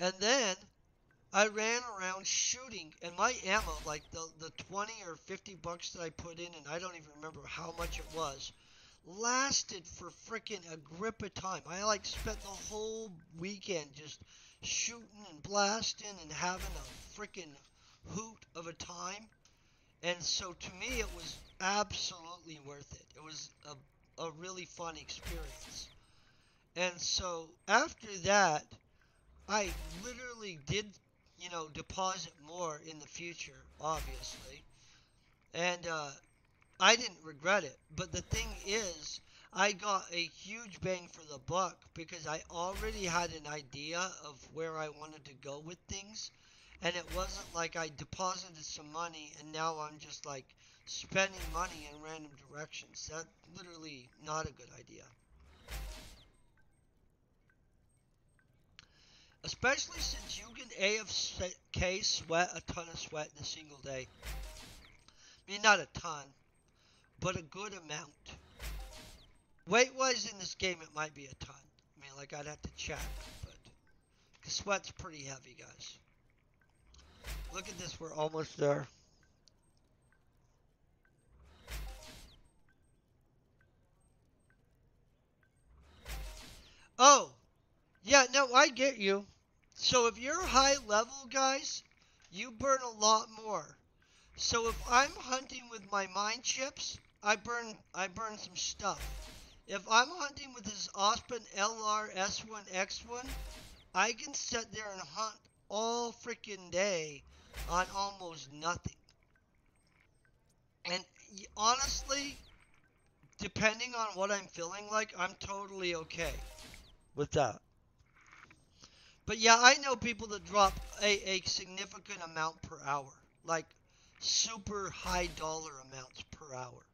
And then I ran around shooting, and my ammo, like the 20 or 50 bucks that I put in, and I don't even remember how much it was, lasted for freaking a grip of time. I like spent the whole weekend just shooting and blasting and having a freaking hoot of a time. And so to me, it was absolutely worth it. It was a really fun experience. And so after that, I literally did, deposit more in the future, obviously. And I didn't regret it. But the thing is, I got a huge bang for the buck because I already had an idea of where I wanted to go with things. And it wasn't like I deposited some money and now I'm just like spending money in random directions. That's literally not a good idea. Especially since you can AFK sweat a ton of sweat in a single day. I mean, not a ton, but a good amount. Weight-wise in this game, it might be a ton. I mean, like, I'd have to check, but sweat's pretty heavy, guys. Look at this, we're almost there. Oh, yeah, no, I get you. So if you're high level, guys, you burn a lot more. So if I'm hunting with my mine chips, I burn some stuff. If I'm hunting with this Ospen LR S1X1, I can sit there and hunt all freaking day on almost nothing. And honestly, depending on what I'm feeling like, I'm totally okay with that. But yeah, I know people that drop a significant amount per hour, like super high dollar amounts per hour.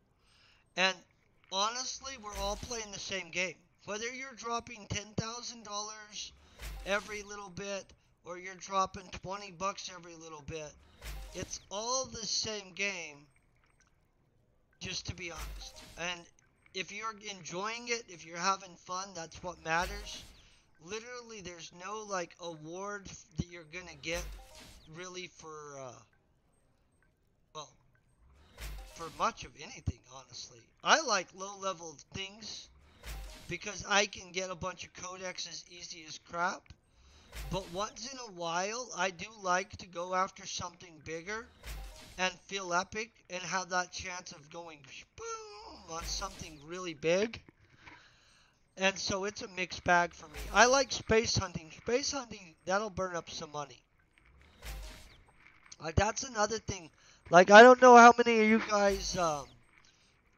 And honestly, we're all playing the same game. Whether you're dropping $10,000 every little bit or you're dropping 20 bucks every little bit, it's all the same game, just to be honest. And if you're enjoying it, if you're having fun, that's what matters. Literally, there's no like award that you're gonna get really for well, for much of anything, honestly. I like low level things because I can get a bunch of codexes easy as crap. But once in a while, I do like to go after something bigger and feel epic and have that chance of going boom on something really big. And so it's a mixed bag for me. I like space hunting. Space hunting, that'll burn up some money. That's another thing. Like, I don't know how many of you guys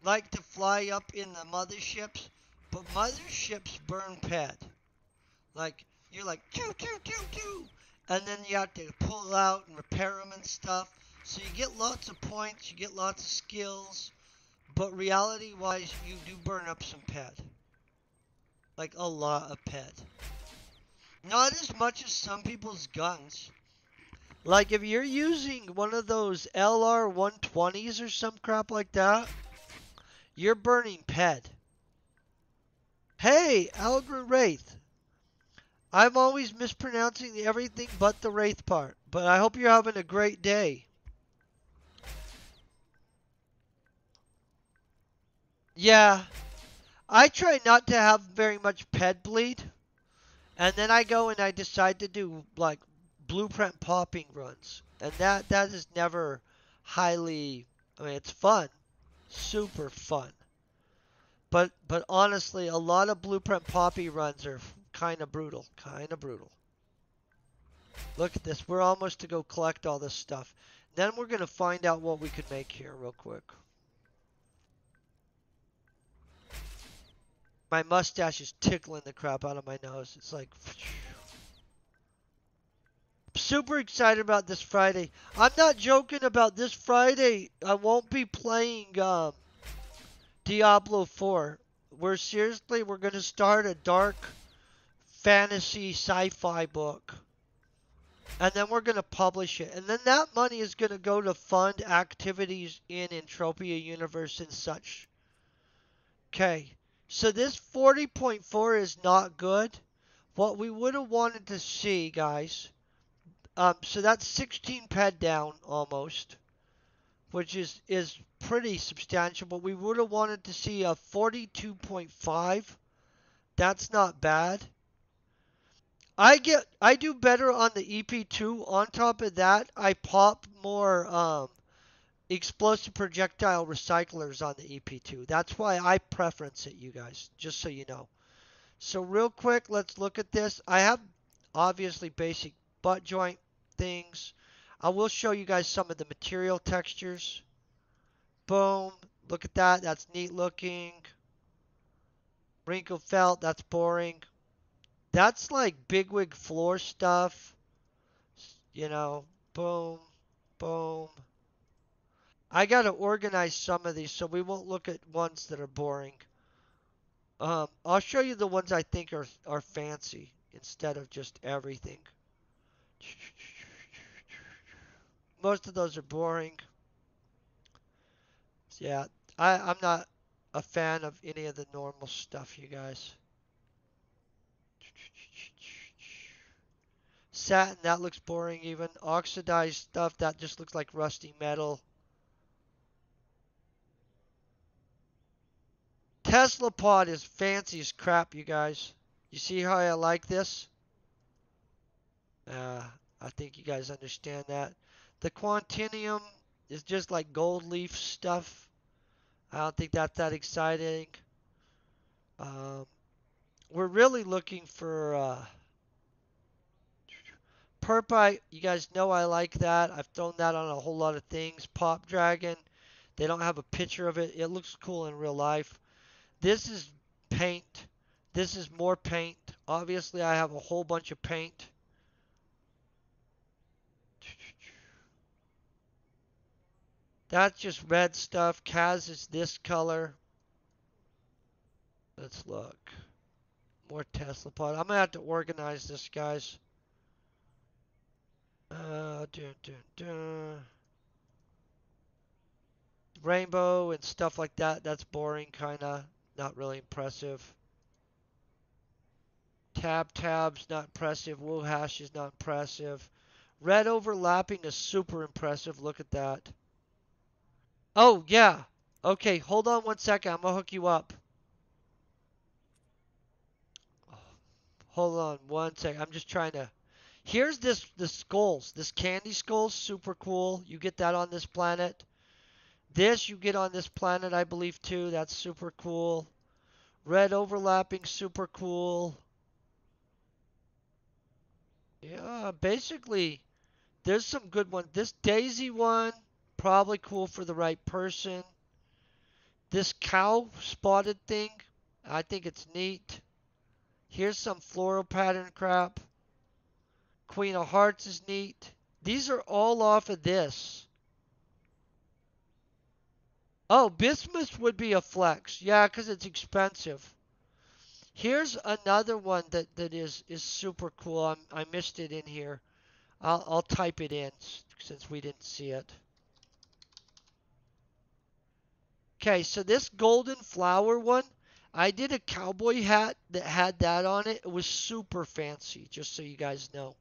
like to fly up in the motherships, but motherships burn ped. Like, you're like, choo, choo, choo, choo. And then you have to pull out and repair them and stuff. So you get lots of points, you get lots of skills, but reality-wise, you do burn up some ped. Like, a lot of ped. Not as much as some people's guns. Like, if you're using one of those LR 120s or some crap like that, you're burning ped. Hey, Algren Wraith. I'm always mispronouncing everything but the Wraith part, but I hope you're having a great day. Yeah, I try not to have very much ped bleed, and then I go and I decide to do like blueprint popping runs, and that is never highly. I mean, it's fun, super fun, but honestly, a lot of blueprint poppy runs are kind of brutal, kind of brutal. Look at this, we're almost to go collect all this stuff. Then we're gonna find out what we could make here real quick. My mustache is tickling the crap out of my nose. It's like super excited about this Friday. I'm not joking about this Friday. I won't be playing Diablo 4. We're going to start a dark fantasy sci-fi book. And then we're going to publish it. And then that money is going to go to fund activities in Entropia Universe and such. Okay. So this 40.4 is not good. What we would have wanted to see, guys. So that's 16 ped down almost, which is pretty substantial. But we would have wanted to see a 42.5. That's not bad. I do better on the EP2. On top of that, I pop more explosive projectile recyclers on the EP2. That's why I preference it, you guys. Just so you know. So real quick, let's look at this. I have obviously basic butt joint things. I will show you guys some of the material textures. Boom. Look at that. That's neat looking. Wrinkle felt. That's boring. That's like bigwig floor stuff. You know. Boom. Boom. I got to organize some of these so we won't look at ones that are boring. I'll show you the ones I think are fancy instead of just everything. Most of those are boring. Yeah, I'm not. a fan of any of the normal stuff, you guys. Satin, that looks boring even. Oxidized stuff, that just looks like rusty metal. Tesla pod is fancy as crap, you guys. You see how I like this? Uh, I think you guys understand that. The Quantinium is just like gold leaf stuff. I don't think that's that exciting. Um, we're really looking for Perpite. You guys know I like that. I've thrown that on a whole lot of things. Pop Dragon. They don't have a picture of it. It looks cool in real life. This is paint. This is more paint. Obviously, I have a whole bunch of paint. That's just red stuff. Kaz is this color. Let's look. More Tesla pod. I'm going to have to organize this, guys. Dun, dun, dun. Rainbow and stuff like that. That's boring, kind of. Not really impressive. Tab's not impressive. Wool hash is not impressive. Red overlapping is super impressive. Look at that. Oh, yeah. Okay, hold on one second. I'm going to hook you up. Hold on one second. I'm just trying to. Here's the skulls. This candy skull's super cool. You get that on this planet. This you get on this planet, I believe, too. That's super cool. Red overlapping, super cool. Yeah, basically, there's some good ones. This Daisy one, probably cool for the right person. This cow spotted thing, I think it's neat. Here's some floral pattern crap. Queen of Hearts is neat. These are all off of this. Oh, Bismuth would be a flex. Yeah, because it's expensive. Here's another one that is super cool. I missed it in here. I'll type it in since we didn't see it. Okay, so this golden flower one, I did a cowboy hat that had that on it. It was super fancy, just so you guys know.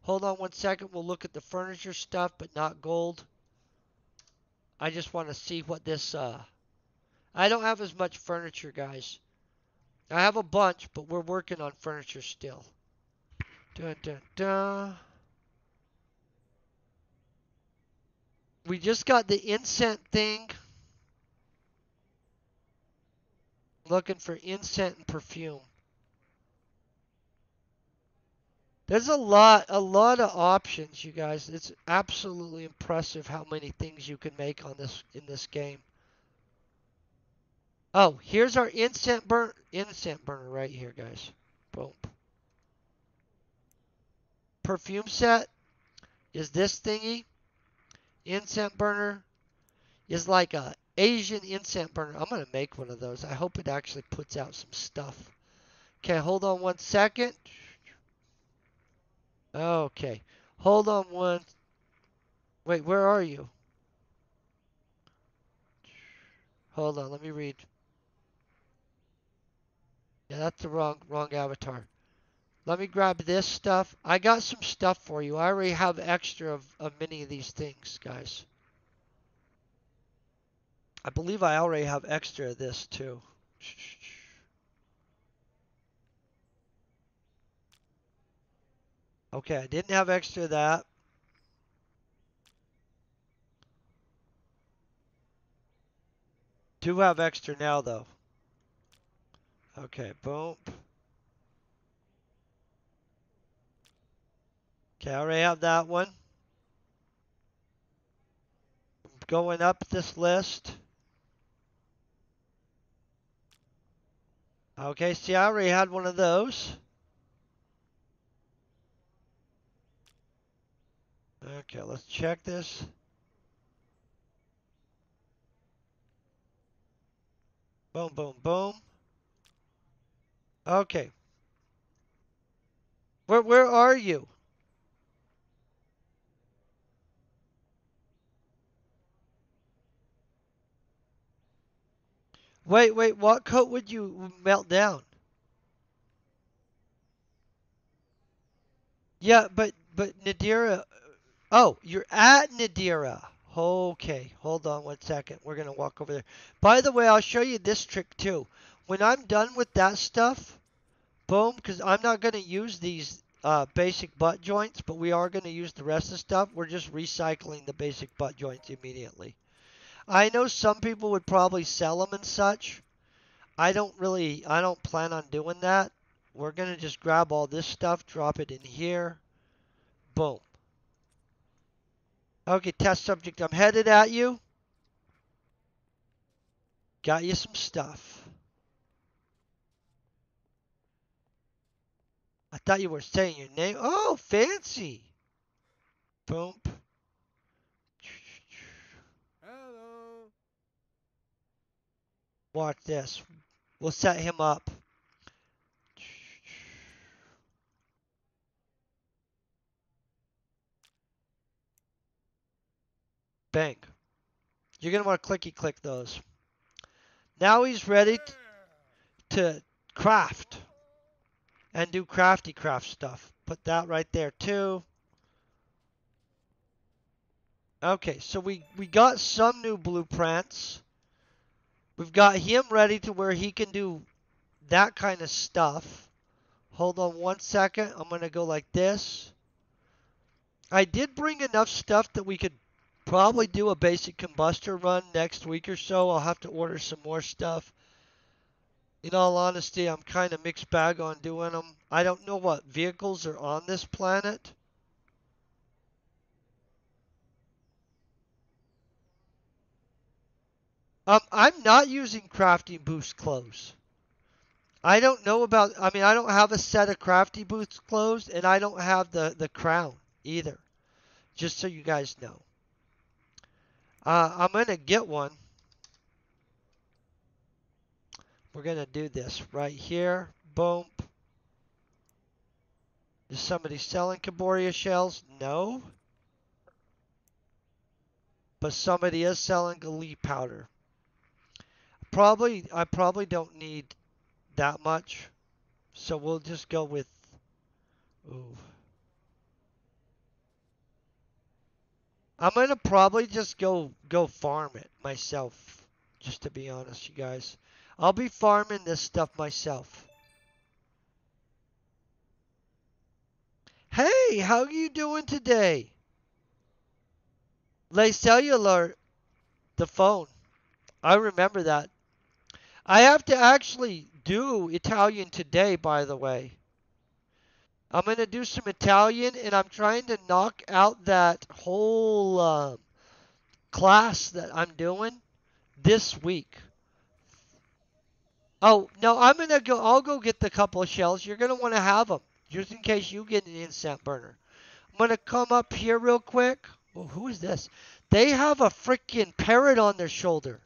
Hold on one second. We'll look at the furniture stuff, but not gold. I just want to see what this. I don't have as much furniture, guys. I have a bunch, but we're working on furniture still. Dun, dun, dun. We just got the incense thing. Looking for incense and perfume. There's a lot of options, you guys. It's absolutely impressive how many things you can make on this in this game. Oh, here's our incense burner right here, guys. Boom. Perfume set is this thingy. Incense burner is like a Asian incense burner. I'm gonna make one of those. I hope it actually puts out some stuff. Okay, hold on one second. Okay, hold on one. Wait, where are you? Hold on, let me read. Yeah, that's the wrong avatar. Let me grab this stuff. I got some stuff for you. I already have extra of many of these things, guys. I believe I already have extra of this too. Okay, I didn't have extra of that. Do have extra now though. Okay, boom. Okay, I already have that one. Going up this list. Okay, see, I already had one of those. Okay, let's check this. Boom, boom, boom. Okay. Where are you? Wait, wait, what coat would you melt down? Yeah, but Nadira. Oh, you're at Nadira. Okay, hold on one second. We're gonna walk over there. By the way, I'll show you this trick too. When I'm done with that stuff, boom, because I'm not gonna use these basic butt joints, but we are gonna use the rest of the stuff. We're just recycling the basic butt joints immediately. I know some people would probably sell them and such. I don't plan on doing that. We're gonna just grab all this stuff, drop it in here. Boom. Okay, test subject, I'm headed at you. Got you some stuff. I thought you were saying your name. Oh, fancy. Boom. Hello. Watch this. We'll set him up. Bang. You're going to want to clicky click those. Now he's ready to craft and do crafty craft stuff. Put that right there too. Okay, so we got some new blueprints. We've got him ready to where he can do that kind of stuff. Hold on one second. I'm going to go like this. I did bring enough stuff that we could probably do a basic combustor run next week or so. I'll have to order some more stuff. In all honesty, I'm kind of mixed bag on doing them. I don't know what vehicles are on this planet. I'm not using crafting boost clothes. I don't know about, I mean, I don't have a set of crafty boost clothes, and I don't have the crown either. Just so you guys know. I'm going to get one. We're going to do this right here. Boom. Is somebody selling Caboria shells? No. But somebody is selling Galee powder. I probably don't need that much. So we'll just go with, ooh. I'm gonna probably just go farm it myself. Just to be honest, you guys. I'll be farming this stuff myself. Hey, how are you doing today? Les Cellular, the phone. I remember that. I have to actually do Italian today, by the way. I'm going to do some Italian, and I'm trying to knock out that whole class that I'm doing this week. Oh, no, I'll go get the couple of shells. You're going to want to have them, just in case you get an incense burner. I'm going to come up here real quick. Oh, who is this? They have a freaking parrot on their shoulder.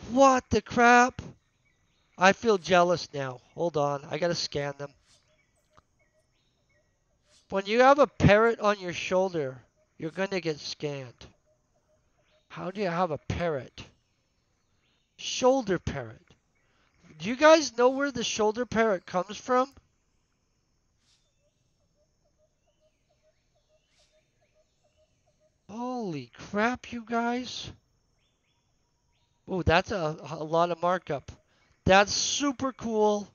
What the crap? I feel jealous now. Hold on. I got to scan them. When you have a parrot on your shoulder, you're going to get scanned. How do you have a parrot? Shoulder parrot. Do you guys know where the shoulder parrot comes from? Holy crap, you guys. Oh, that's a lot of markup. That's super cool.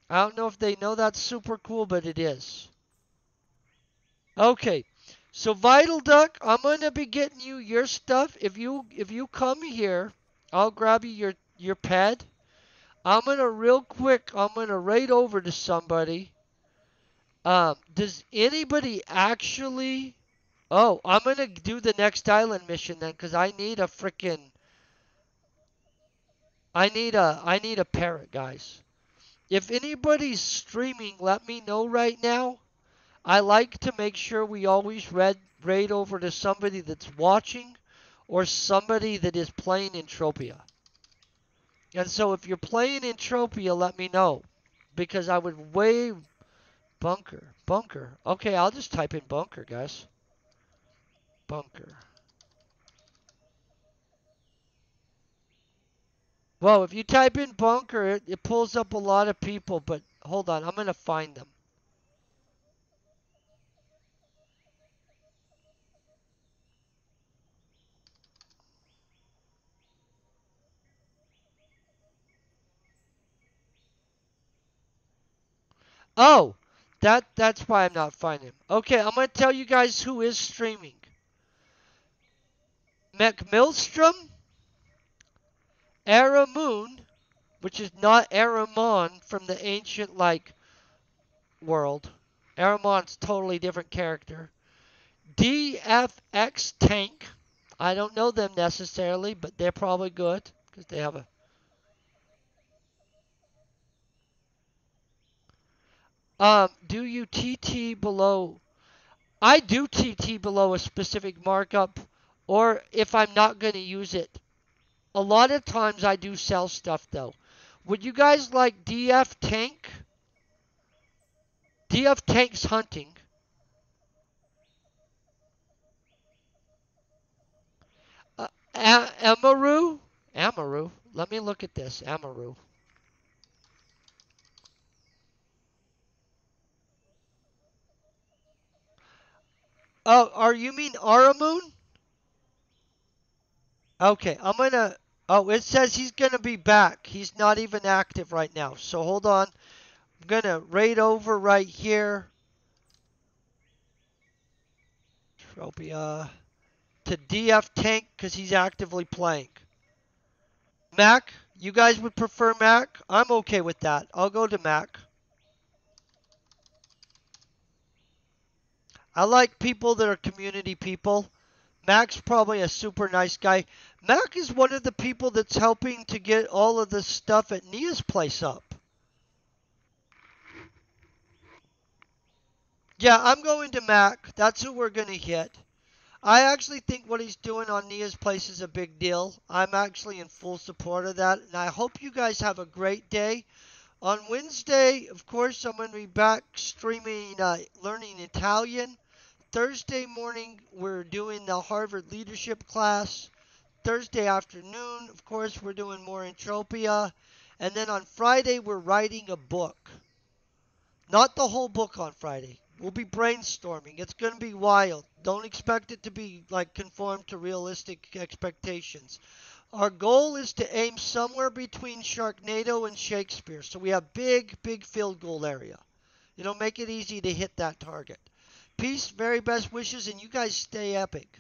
I don't know if they know that's super cool, but it is. Okay. So Vital Duck, I'm going to be getting you your stuff. If you come here, I'll grab you your pad. I'm going to real quick, I'm going to raid over to somebody. Does anybody actually... Oh, I'm going to do the next island mission then, because I need a freaking... I need a parrot, guys. If anybody's streaming, let me know right now. I like to make sure we always raid over to somebody that's watching or somebody that is playing Entropia. And so if you're playing Entropia, let me know. Because I would way... Bunker. Bunker. Okay, I'll just type in bunker, guys. Bunker. Well, if you type in bunker, it pulls up a lot of people, but hold on, I'm going to find them. Oh, that's why I'm not finding him. Okay, I'm going to tell you guys who is streaming. McMillstrom, Aramoon, which is not Aramon from the ancient like world. Aramon's totally different character. DFX Tank. I don't know them necessarily, but they're probably good because they have a. Do you TT below? I do TT below a specific markup, or if I'm not going to use it. A lot of times I do sell stuff though. Would you guys like DF Tank? DF Tank's hunting. Amaru? Amaru? Let me look at this. Amaru. Oh, are you mean Aramoon? Okay, I'm gonna. Oh, it says he's gonna be back. He's not even active right now. So hold on. I'm gonna raid over right here. Tropia to DF Tank because he's actively playing. Mac, you guys would prefer Mac? I'm okay with that. I'll go to Mac. I like people that are community people. Mac's probably a super nice guy. Mac is one of the people that's helping to get all of the stuff at Nia's place up. Yeah, I'm going to Mac. That's who we're going to hit. I actually think what he's doing on Nia's place is a big deal. I'm actually in full support of that. And I hope you guys have a great day. On Wednesday, of course, I'm going to be back streaming Learning Italian. Thursday morning, we're doing the Harvard leadership class. Thursday afternoon, of course, we're doing more Entropia. And then on Friday, we're writing a book. Not the whole book on Friday. We'll be brainstorming. It's going to be wild. Don't expect it to be like conform to realistic expectations. Our goal is to aim somewhere between Sharknado and Shakespeare. So we have big field goal area. Make it easy to hit that target. Peace, very best wishes, and you guys stay epic.